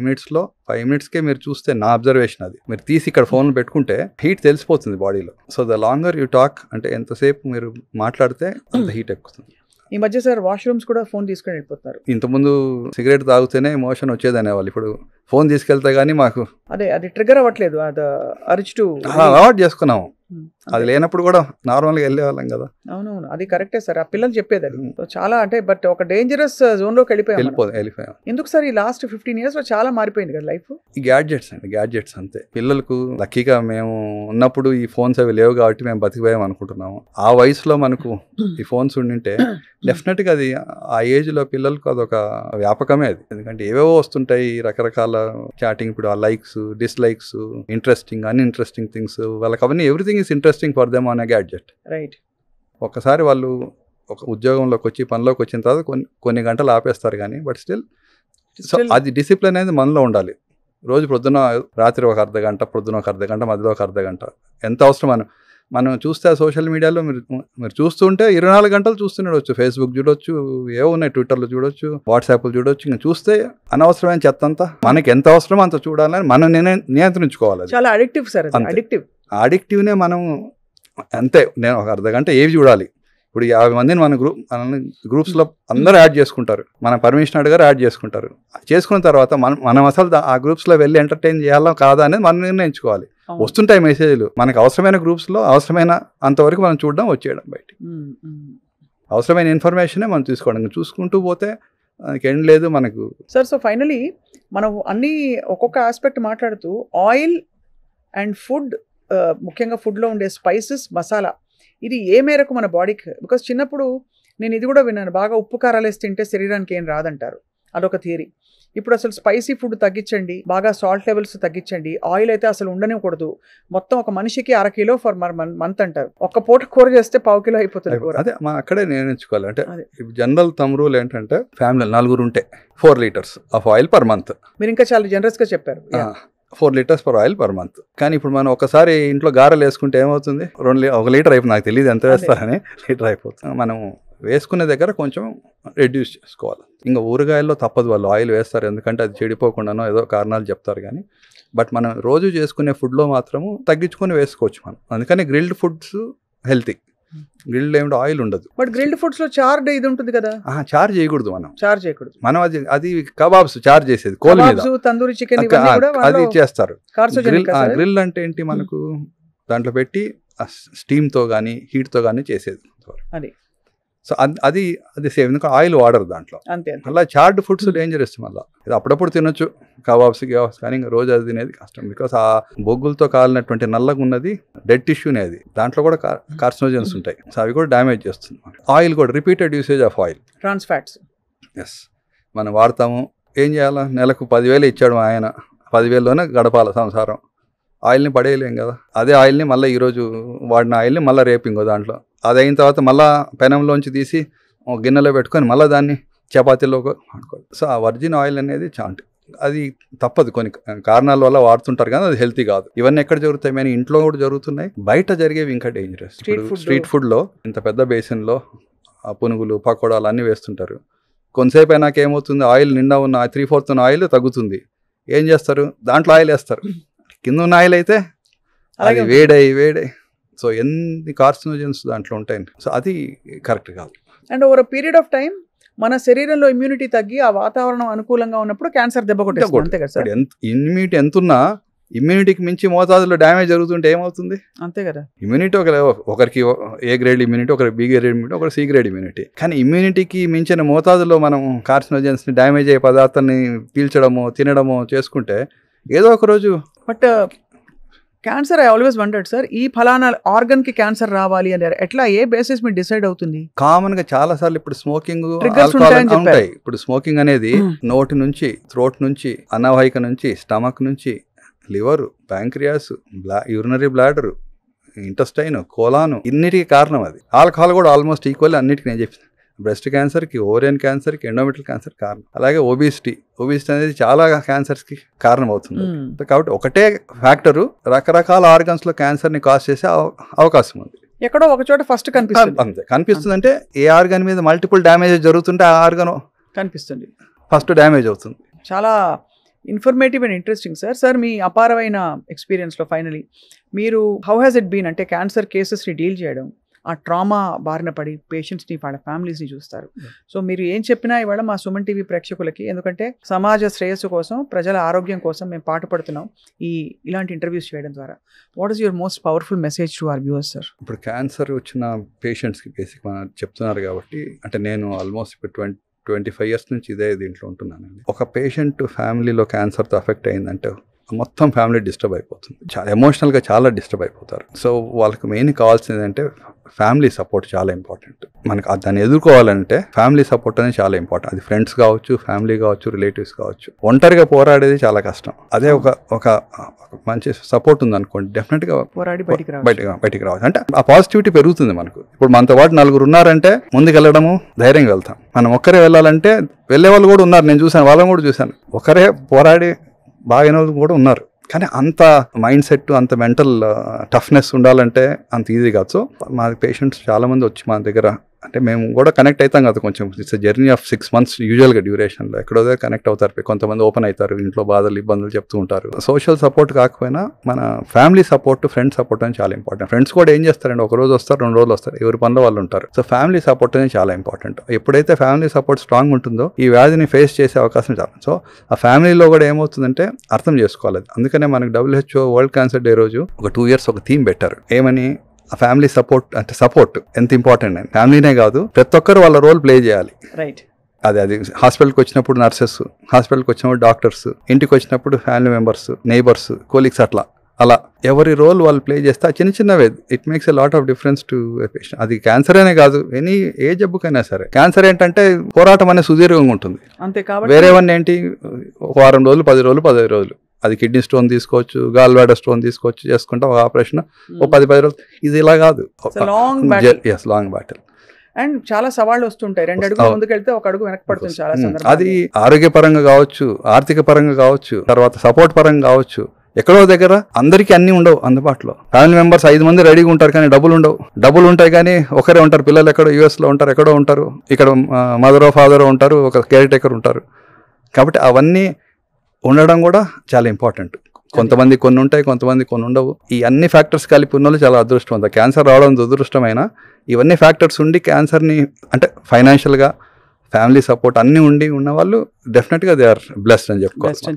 minutesకే మీరు చూస్తే నా అబ్జర్వేషన్ అది, మీరు తీసి ఇక్కడ ఫోన్ పెట్టుకుంటే హీట్ తెలిసిపోతుంది బాడీలో. So the longer you talk, అంటే ఎంతసేపు మీరు మాట్లాడితే అంత హీట్ ఎక్కుతుంది. ఈ మధ్య సార్ వాష్రూమ్స్ కూడా ఫోన్ తీసుకొని వెళ్ళిపోతారు. ఇంతకుముందు సిగరెట్ తాగితేనే మోషన్ వచ్చేది అనేవాళ్ళు, ఇప్పుడు ఫోన్ తీసుకెళ్తే గానీ మాకు అది ట్రిగర్ అవ్వట్లేదు, అది అరిచి టు అలవాటు చేసుకున్నాము. అది లేనప్పుడు కూడా నార్మల్గా వెళ్ళేవాళ్ళం కదా. అవునవును, అది కరెక్టే సార్, ఆ పిల్లలు చెప్పేది అది చాలా, అంటే బట్ ఒక డేంజరస్ జోన్లోకి వెళ్ళిపోయాం. ఎందుకు సార్ ఈ లాస్ట్ 15 years లో చాలా మారిపోయింది కదా లైఫ్. ఈ గ్యాడ్జెట్స్ అంతే. పిల్లలకు లక్కీగా మేము ఉన్నప్పుడు ఈ ఫోన్స్ అవి లేవు కాబట్టి మేము బతికిపోయాం అనుకుంటున్నాము. ఆ వయసులో మనకు ఈ ఫోన్స్ ఉండింటే డెఫినెట్ గా అది ఆ ఏజ్ లో పిల్లలకు అదొక వ్యాపకమే అది. ఎందుకంటే ఏవేవో వస్తుంటాయి రకరకాల చాటింగ్, ఇప్పుడు ఆ likes, dislikes, interesting, uninteresting things, వాళ్ళకి అవన్నీ everything is interesting for them on a gadget. Right. ఒకసారి వాళ్ళు ఒక ఉద్యోగంలోకి వచ్చి పనిలోకి వచ్చిన తర్వాత కొన్ని గంటలు ఆపేస్తారు కానీ, బట్ స్టిల్ సో అది డిసిప్లిన్ అనేది మనలో ఉండాలి. రోజు పొద్దున రాత్రి ఒక అర్ధగంట, పొద్దున ఒక అర్ధగంట, మధ్యలో ఒక అర్ధగంట, ఎంత అవసరం. మనం చూస్తే సోషల్ మీడియాలో మీరు చూస్తుంటే 24 గంటలు చూస్తుండొచ్చు. ఫేస్బుక్ చూడొచ్చు, ఏవో ఉన్నాయి, ట్విట్టర్లో చూడొచ్చు, వాట్సాప్లో చూడొచ్చు. ఇంకా చూస్తే అనవసరమైన చెత్త అంతా, మనకి ఎంత అవసరమో అంత చూడాలని మనం నియంత్రించుకోవాలి. చాలా అడిక్టివ్ సార్, అడిక్టివ్నే మనం అంతే. నేను ఒక అర్ధగంట ఏవి చూడాలి. ఇప్పుడు 50 మందిని మన గ్రూప్స్లో అందరూ యాడ్ చేసుకుంటారు, మన పర్మిషన్ అడిగారు యాడ్ చేసుకుంటారు. చేసుకున్న తర్వాత మనం అసలు ఆ గ్రూప్స్లో వెళ్ళి ఎంటర్టైన్ చేయాలా కాదా అనేది మనం నిర్ణయించుకోవాలి. వస్తుంటాయి మెసేజ్లు, మనకు అవసరమైన గ్రూప్స్లో అవసరమైన అంతవరకు మనం చూడడం, వచ్చేయడం, బయట అవసరమైన ఇన్ఫర్మేషనే మనం తీసుకోవడం. చూసుకుంటూ పోతే మనకి ఎండ్ లేదు మనకు. సార్, సో ఫైనలీ మనం అన్ని ఒక్కొక్క ఆస్పెక్ట్ మాట్లాడుతూ ఆయిల్ అండ్ ఫుడ్, ముఖ్యంగా ఫుడ్లో ఉండే స్పైసెస్, మసాలా, ఇది ఏ మేరకు మన బాడీకి, బికాస్ చిన్నప్పుడు నేను ఇది కూడా విన్నాను, బాగా ఉప్పు కారాలు వేసి తింటే శరీరానికి ఏం రాదంటారు, అదొక థియరీ. ఇప్పుడు అసలు స్పైసీ ఫుడ్ తగ్గించండి, బాగా సాల్ట్ లెవెల్స్ తగ్గించండి, ఆయిల్ అయితే అసలు ఉండనివ్వకూడదు, మొత్తం ఒక మనిషికి 1/2 kilo ఫర్ మంత్ అంటారు. ఒక్క పూట కూర చేస్తే 1/2 kilo అయిపోతుంది కూర. అదే మనం అక్కడే నిర్ణయించుకోవాలి. అంటే జనరల్ తమ్ రూల్ ఏంటంటే ఫ్యామిలీ 4 ఉంటే 4 liters of oil per month. మీరు ఇంకా చాలా జనరస్గా చెప్పారు, 4 liters per oil per month. కానీ ఇప్పుడు మనం ఒకసారి ఇంట్లో గారెలు వేసుకుంటే ఏమవుతుంది, 1 లీటర్ అయిపోతుంది. నాకు తెలియదు ఎంత వేస్తారని, లీటర్ అయిపోతుంది. మనం వేసుకునే దగ్గర కొంచెం రెడ్యూస్ చేసుకోవాలి. ఇంకా ఊరగాయల్లో తప్పదు, వాళ్ళు ఆయిల్ వేస్తారు, ఎందుకంటే అది చెడిపోకుండానో ఏదో కారణాలు చెప్తారు కానీ, బట్ మనం రోజు చేసుకునే ఫుడ్లో మాత్రము తగ్గించుకొని వేసుకోవచ్చు మనం. అందుకని గ్రిల్డ్ ఫుడ్స్ హెల్తీ. గ్రిల్డ్ ఏమిటో ఆయిల్ ఉండదు. బట్ గ్రిల్డ్ ఫుడ్స్ లో చార్డ్ ఇది ఉంటుంది కదా, చార్జ్ చేయకూడదు. మనం అది కబాబ్స్ చార్జ్ చేసేది కోల్ మీద, తందూరి చికెన్ అది చేస్తారు. గ్రిల్ అంటే ఏంటి, మనకు దాంట్లో పెట్టి స్టీమ్ తో గానీ హీట్ తో గానీ చేసేది అది. సో అది సేమ్, ఎందుకంటే ఆయిల్ వాడరు దాంట్లో. అలా చార్డ్ ఫుడ్స్ డేంజరస్. మళ్ళీ ఇది అప్పుడప్పుడు తినొచ్చు, కబాబ్స్ కానీ ఇంకా రోజు అది తినేది కష్టం. బికాస్ ఆ బొగ్గులతో కాలినటువంటి నల్లగా ఉన్నది డెడ్ టిష్యూనే, అది దాంట్లో కూడా కార్సినోజన్స్ ఉంటాయి. సో అవి కూడా డ్యామేజ్ చేస్తుంది. ఆయిల్ కూడా repeated usage of oil, trans fats, ఎస్ మనం వాడతాము. ఏం చేయాలా, నెలకు 10,000 ఇచ్చాడు ఆయన, 10,000లోనే గడపాల సంసారం. ఆయిల్ని పడేయలేం కదా. అదే ఆయిల్ని మళ్ళీ ఈరోజు వాడిన ఆయిల్ని మళ్ళీ రేపు ఇంకో దాంట్లో, అది అయిన తర్వాత మళ్ళీ పెనంలోంచి తీసి గిన్నెలో పెట్టుకొని మళ్ళీ దాన్ని చపాతీలో వాడుకోవాలి. సో ఆ వర్జిన్ ఆయిల్ అనేది అది తప్పదు, కొన్ని కారణాల వల్ల వాడుతుంటారు కానీ అది హెల్తీ కాదు. ఇవన్నీ ఎక్కడ జరుగుతాయి, మేము ఇంట్లో కూడా జరుగుతున్నాయి, బయట జరిగేవి ఇంకా డేంజరస్. స్ట్రీట్ ఫుడ్లో ఇంత పెద్ద బేసిన్లో పునుగులు, పకోడాలు అన్నీ వేస్తుంటారు. కొంతసేపు అయినాక ఏమవుతుంది, ఆయిల్ నిండా ఉన్న 3/4 ఉన్న ఆయిల్ తగ్గుతుంది. ఏం చేస్తారు, దాంట్లో ఆయిల్ వేస్తారు. కింద ఉన్న ఆయిల్ అయితే అది వేడై సో ఎన్ని కార్సినోజన్స్ దాంట్లో ఉంటాయి. సో అది కరెక్ట్ కాదు. And over period of time మన శరీరంలో ఇమ్యూనిటీ తగ్గి ఆ వాతావరణం అనుకూలంగా ఉన్నప్పుడు క్యాన్సర్ దెబ్బ కొట్టేస్తుంది, అంతే కదా సార్. ఇమ్యూనిటీ ఎంతున్నా ఇమ్యూనిటీకి మించి మోతాదులో డ్యామేజ్ జరుగుతుంటే ఏమవుతుంది, అంతే కదా. ఇమ్యూనిటీ ఒకరికి ఏ గ్రేడ్ ఇమ్యూనిటీ, ఒకరికి బి గ్రేడ్ ఇమ్యూనిటీ, ఒకరికి సి గ్రేడ్ ఇమ్యూనిటీ. కానీ ఇమ్యూనిటీకి మించిన మోతాదులో మనం కార్సినోజన్స్ని, డ్యామేజ్ అయ్యే పదార్థాన్ని పీల్చడము, తినడము చేసుకుంటే ఏదో ఒక రోజు. But cancer, I always wondered sir, ఈ ఫలానా ఆర్గన్ కి క్యాన్సర్ రావాలి అని ఎట్లా, ఏ బేసిస్ మీద డిసైడ్ అవుతుంది? కామన్ గా చాలా సార్లు ఇప్పుడు స్మోకింగ్ ఉంటాయి. ఇప్పుడు స్మోకింగ్ అనేది నోటి నుంచి, థ్రోట్ నుంచి, అనావాహిక నుంచి, స్టమక్ నుంచి, liver, pancreas, urinary bladder, intestine, కోలాను, ఇన్నిటికి కారణం అది. ఆల్కహాల్ కూడా ఆల్మోస్ట్ ఈక్వల్ అన్నిటికీ నేను చెప్పిన. బ్రెస్ట్ క్యాన్సర్కి, ఓరియన్ క్యాన్సర్కి, ఎండోమెట్రియల్ క్యాన్సర్ కారణం. అలాగే ఒబిసిటీ అనేది చాలా క్యాన్సర్స్కి కారణం అవుతుంది. కాబట్టి ఒకటే ఫ్యాక్టరు రకరకాల ఆర్గన్స్లో క్యాన్సర్ని కాజ్ చేసే అవకాశం ఉంది. ఎక్కడో ఒక చోట ఫస్ట్ కనిపిస్తుంది. అంతే కనిపిస్తుంది. అంటే ఏ ఆర్గన్ మీద మల్టిపుల్ డ్యామేజ్ జరుగుతుంటే ఆ ఆర్గన్ కనిపిస్తుంది, ఫస్ట్ డ్యామేజ్ అవుతుంది. చాలా ఇన్ఫర్మేటివ్ అండ్ ఇంట్రెస్టింగ్ సార్. మీ అపారమైన ఎక్స్పీరియన్స్లో ఫైనలీ మీరు హౌ హ్యాస్ ఇట్ బీన్, అంటే క్యాన్సర్ కేసెస్ని డీల్ చేయడం, ఆ ట్రామా బారిన పడి పేషెంట్స్ని, వాళ్ళ ఫ్యామిలీస్ని చూస్తారు. సో మీరు ఏం చెప్పినా ఇవాళ మా సుమన్ టీవీ ప్రేక్షకులకి, ఎందుకంటే సమాజ శ్రేయస్సు కోసం, ప్రజల ఆరోగ్యం కోసం మేము పాటుపడుతున్నాం ఇలాంటి ఇంటర్వ్యూస్ చేయడం ద్వారా. What is your most powerful message to our viewers sir? ఇప్పుడు క్యాన్సర్ వచ్చిన పేషెంట్స్కి బేసిక్ మనం చెప్తున్నారు కాబట్టి, అంటే నేను ఆల్మోస్ట్ ఇప్పుడు 25 years నుంచి ఇదే దీంట్లో ఉంటున్నానండి. ఒక పేషెంట్ ఫ్యామిలీలో క్యాన్సర్తో అఫెక్ట్ అయిందంటే మొత్తం ఫ్యామిలీ డిస్టర్బ్ అయిపోతుంది, చాలా ఎమోషనల్గా చాలా డిస్టర్బ్ అయిపోతారు. సో వాళ్ళకి మెయిన్ కావాల్సింది అంటే ఫ్యామిలీ సపోర్ట్ చాలా ఇంపార్టెంట్. మనకు దాన్ని ఎదుర్కోవాలంటే ఫ్యామిలీ సపోర్ట్ అనేది చాలా ఇంపార్టెంట్. అది ఫ్రెండ్స్ కావచ్చు, ఫ్యామిలీ కావచ్చు, రిలేటివ్స్ కావచ్చు. ఒంటరిగా పోరాడేది చాలా కష్టం. అదే ఒక మంచి సపోర్ట్ ఉందనుకోండి, డెఫినెట్గా పోరాడి బయటికి రావచ్చు. అంటే ఆ పాజిటివిటీ పెరుగుతుంది మనకు. ఇప్పుడు మనతో పాటు 4 ఉన్నారంటే ముందుకు వెళ్ళడము, ధైర్యంగా వెళ్తాం. మనం ఒక్కరే వెళ్ళాలంటే వెళ్ళే వాళ్ళు కూడా ఉన్నారు, నేను చూశాను, వాళ్ళని కూడా చూశాను. ఒకరే పోరాడి బాగా కూడా ఉన్నారు. కానీ అంత మైండ్ సెట్, అంత మెంటల్ టఫ్నెస్ ఉండాలంటే అంత ఈజీ కాదు. సో మా పేషెంట్స్ చాలా మంది వచ్చి మా దగ్గర, అంటే మేము కూడా కనెక్ట్ అవుతాం కదా కొంచెం. ఇట్స్ జర్నీ ఆఫ్ 6 months యూజువల్గా డ్యూరేషన్లో. ఎక్కడో కనెక్ట్ అవుతారు, కొంతమంది ఓపెన్ అవుతారు, ఇంట్లో బాధలు ఇబ్బందులు చెప్తూ ఉంటారు. సోషల్ సపోర్ట్ కాకపోయినా మన ఫ్యామిలీ సపోర్ట్, ఫ్రెండ్ సపోర్ట్ అని చాలా ఇంపార్టెంట్. ఫ్రెండ్స్ కూడా ఏం చేస్తారంటే ఒక రోజు వస్తారు, 2 రోజులు వస్తారు, ఎవరి పనిలో వాళ్ళు ఉంటారు. సో ఫ్యామిలీ సపోర్ట్ అనేది చాలా ఇంపార్టెంట్. ఎప్పుడైతే ఫ్యామిలీ సపోర్ట్ స్ట్రాంగ్ ఉంటుందో ఈ వ్యాధిని ఫేస్ చేసే అవకాశం చాలా. సో ఆ ఫ్యామిలీలో కూడా ఏమవుతుందంటే అర్థం చేసుకోవాలి. అందుకనే మనకు WHO వరల్డ్ క్యాన్సర్ డే రోజు ఒక 2 years ఒక థీమ్ పెట్టారు. ఏమని, ఆ ఫ్యామిలీ సపోర్ట్, అంటే సపోర్ట్ ఎంత ఇంపార్టెంట్ అని. ఫ్యామిలీనే కాదు, ప్రతి ఒక్కరు వాళ్ళ రోల్ ప్లే చేయాలి. రైట్. అది హాస్పిటల్కి వచ్చినప్పుడు నర్సెస్, హాస్పిటల్కి వచ్చినప్పుడు డాక్టర్స్, ఇంటికి వచ్చినప్పుడు ఫ్యామిలీ మెంబర్స్, నైబర్స్, కొలీగ్స్, అలా ఎవరి రోల్ వాళ్ళు ప్లే చేస్తే చిన్నవే it makes a lot of difference to patient. అది క్యాన్సర్ అనే కాదు, ఏ జబ్బుకైనా సరే. క్యాన్సర్ ఏంటంటే పోరాటం అనేది సుదీర్ఘంగా ఉంటుంది. అంతే కాబట్టి వేరేవన్నీ ఏంటి, 1 వారం రోజులు, 10 రోజులు, 15 రోజులు. అది కిడ్నీ స్టోన్ తీసుకోవచ్చు, గాల్ బ్లాడర్ స్టోన్ తీసుకోవచ్చు, చేసుకుంటా ఒక ఆపరేషన్ 10-15 రోజులు. ఇది ఇలా కాదు, లాంగ్ బ్యాటిల్. అండ్ చాలా సవాళ్ళు వస్తుంటాయి. 2 అడుగులు ముందుకెళ్తే 1 అడుగు వెనక్కి పడుతుంది చాలా సందర్భాల్లో. అది ఆరోగ్యపరంగా కావచ్చు, ఆర్థిక పరంగా కావచ్చు, తర్వాత సపోర్ట్ పరంగా కావచ్చు. ఎక్కడో దగ్గర అందరికీ అన్నీ ఉండవు అందుబాటులో. ఫ్యామిలీ మెంబర్స్ 5 మంది రెడీగా ఉంటారు, కానీ డబ్బులు ఉండవు. డబ్బులు ఉంటాయి కానీ ఒకరే ఉంటారు. పిల్లలు ఎక్కడో US లో ఉంటారు, ఎక్కడో ఉంటారు. ఇక్కడ మదరో ఫాదరో ఉంటారు, ఒక కేర్ టేకర్ ఉంటారు. కాబట్టి అవన్నీ ఉండడం కూడా చాలా ఇంపార్టెంట్. కొంతమంది కొన్ని ఉంటాయి, కొంతమంది కొన్ని ఉండవు. ఈ అన్ని ఫ్యాక్టర్స్ కలిపి ఉన్న వాళ్ళు చాలా అదృష్టవంతులు. క్యాన్సర్ రావడం దురదృష్టమైన ఇవన్నీ ఫ్యాక్టర్స్ ఉండి క్యాన్సర్ని, అంటే ఫైనాన్షియల్గా, ఫ్యామిలీ సపోర్ట్ అన్నీ ఉన్న వాళ్ళు డెఫినెట్గా దే ఆర్ బ్లెస్డ్ అని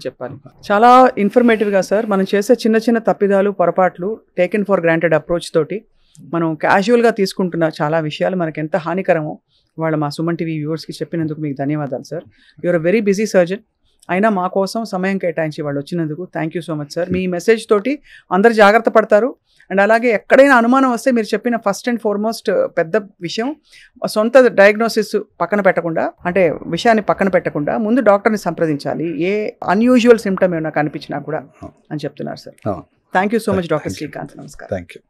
చెప్పాలి. చాలా ఇన్ఫర్మేటివ్గా సార్, మనం చేసే చిన్న తప్పిదాలు, పొరపాట్లు, టేకెన్ ఫర్ గ్రాంటెడ్ అప్రోచ్ తోటి మనం క్యాజువల్గా తీసుకుంటున్న చాలా విషయాలు మనకు ఎంత హానికరమో వాళ్ళ మా సుమన్ టీవీ వ్యూవర్స్కి చెప్పినందుకు మీకు ధన్యవాదాలు sir. You're a very busy surgeon, అయినా మా కోసం సమయం కేటాయించి వాళ్ళు వచ్చినందుకు thank you so much sir. మీ మెసేజ్ తోటి అందరు జాగ్రత్త పడతారు. అండ్ అలాగే ఎక్కడైనా అనుమానం వస్తే మీరు చెప్పిన ఫస్ట్ అండ్ ఫార్మోస్ట్ పెద్ద విషయం, సొంత డయాగ్నోసిస్ పక్కన పెట్టకుండా, అంటే విషయాన్ని పక్కన పెట్టకుండా ముందు డాక్టర్ని సంప్రదించాలి, ఏ అన్యూజువల్ సిమ్టమ్ ఏమైనా కనిపించినా కూడా అని చెప్తున్నారు sir. Thank you so much doctor Srikanth. నమస్కారం. Thank you.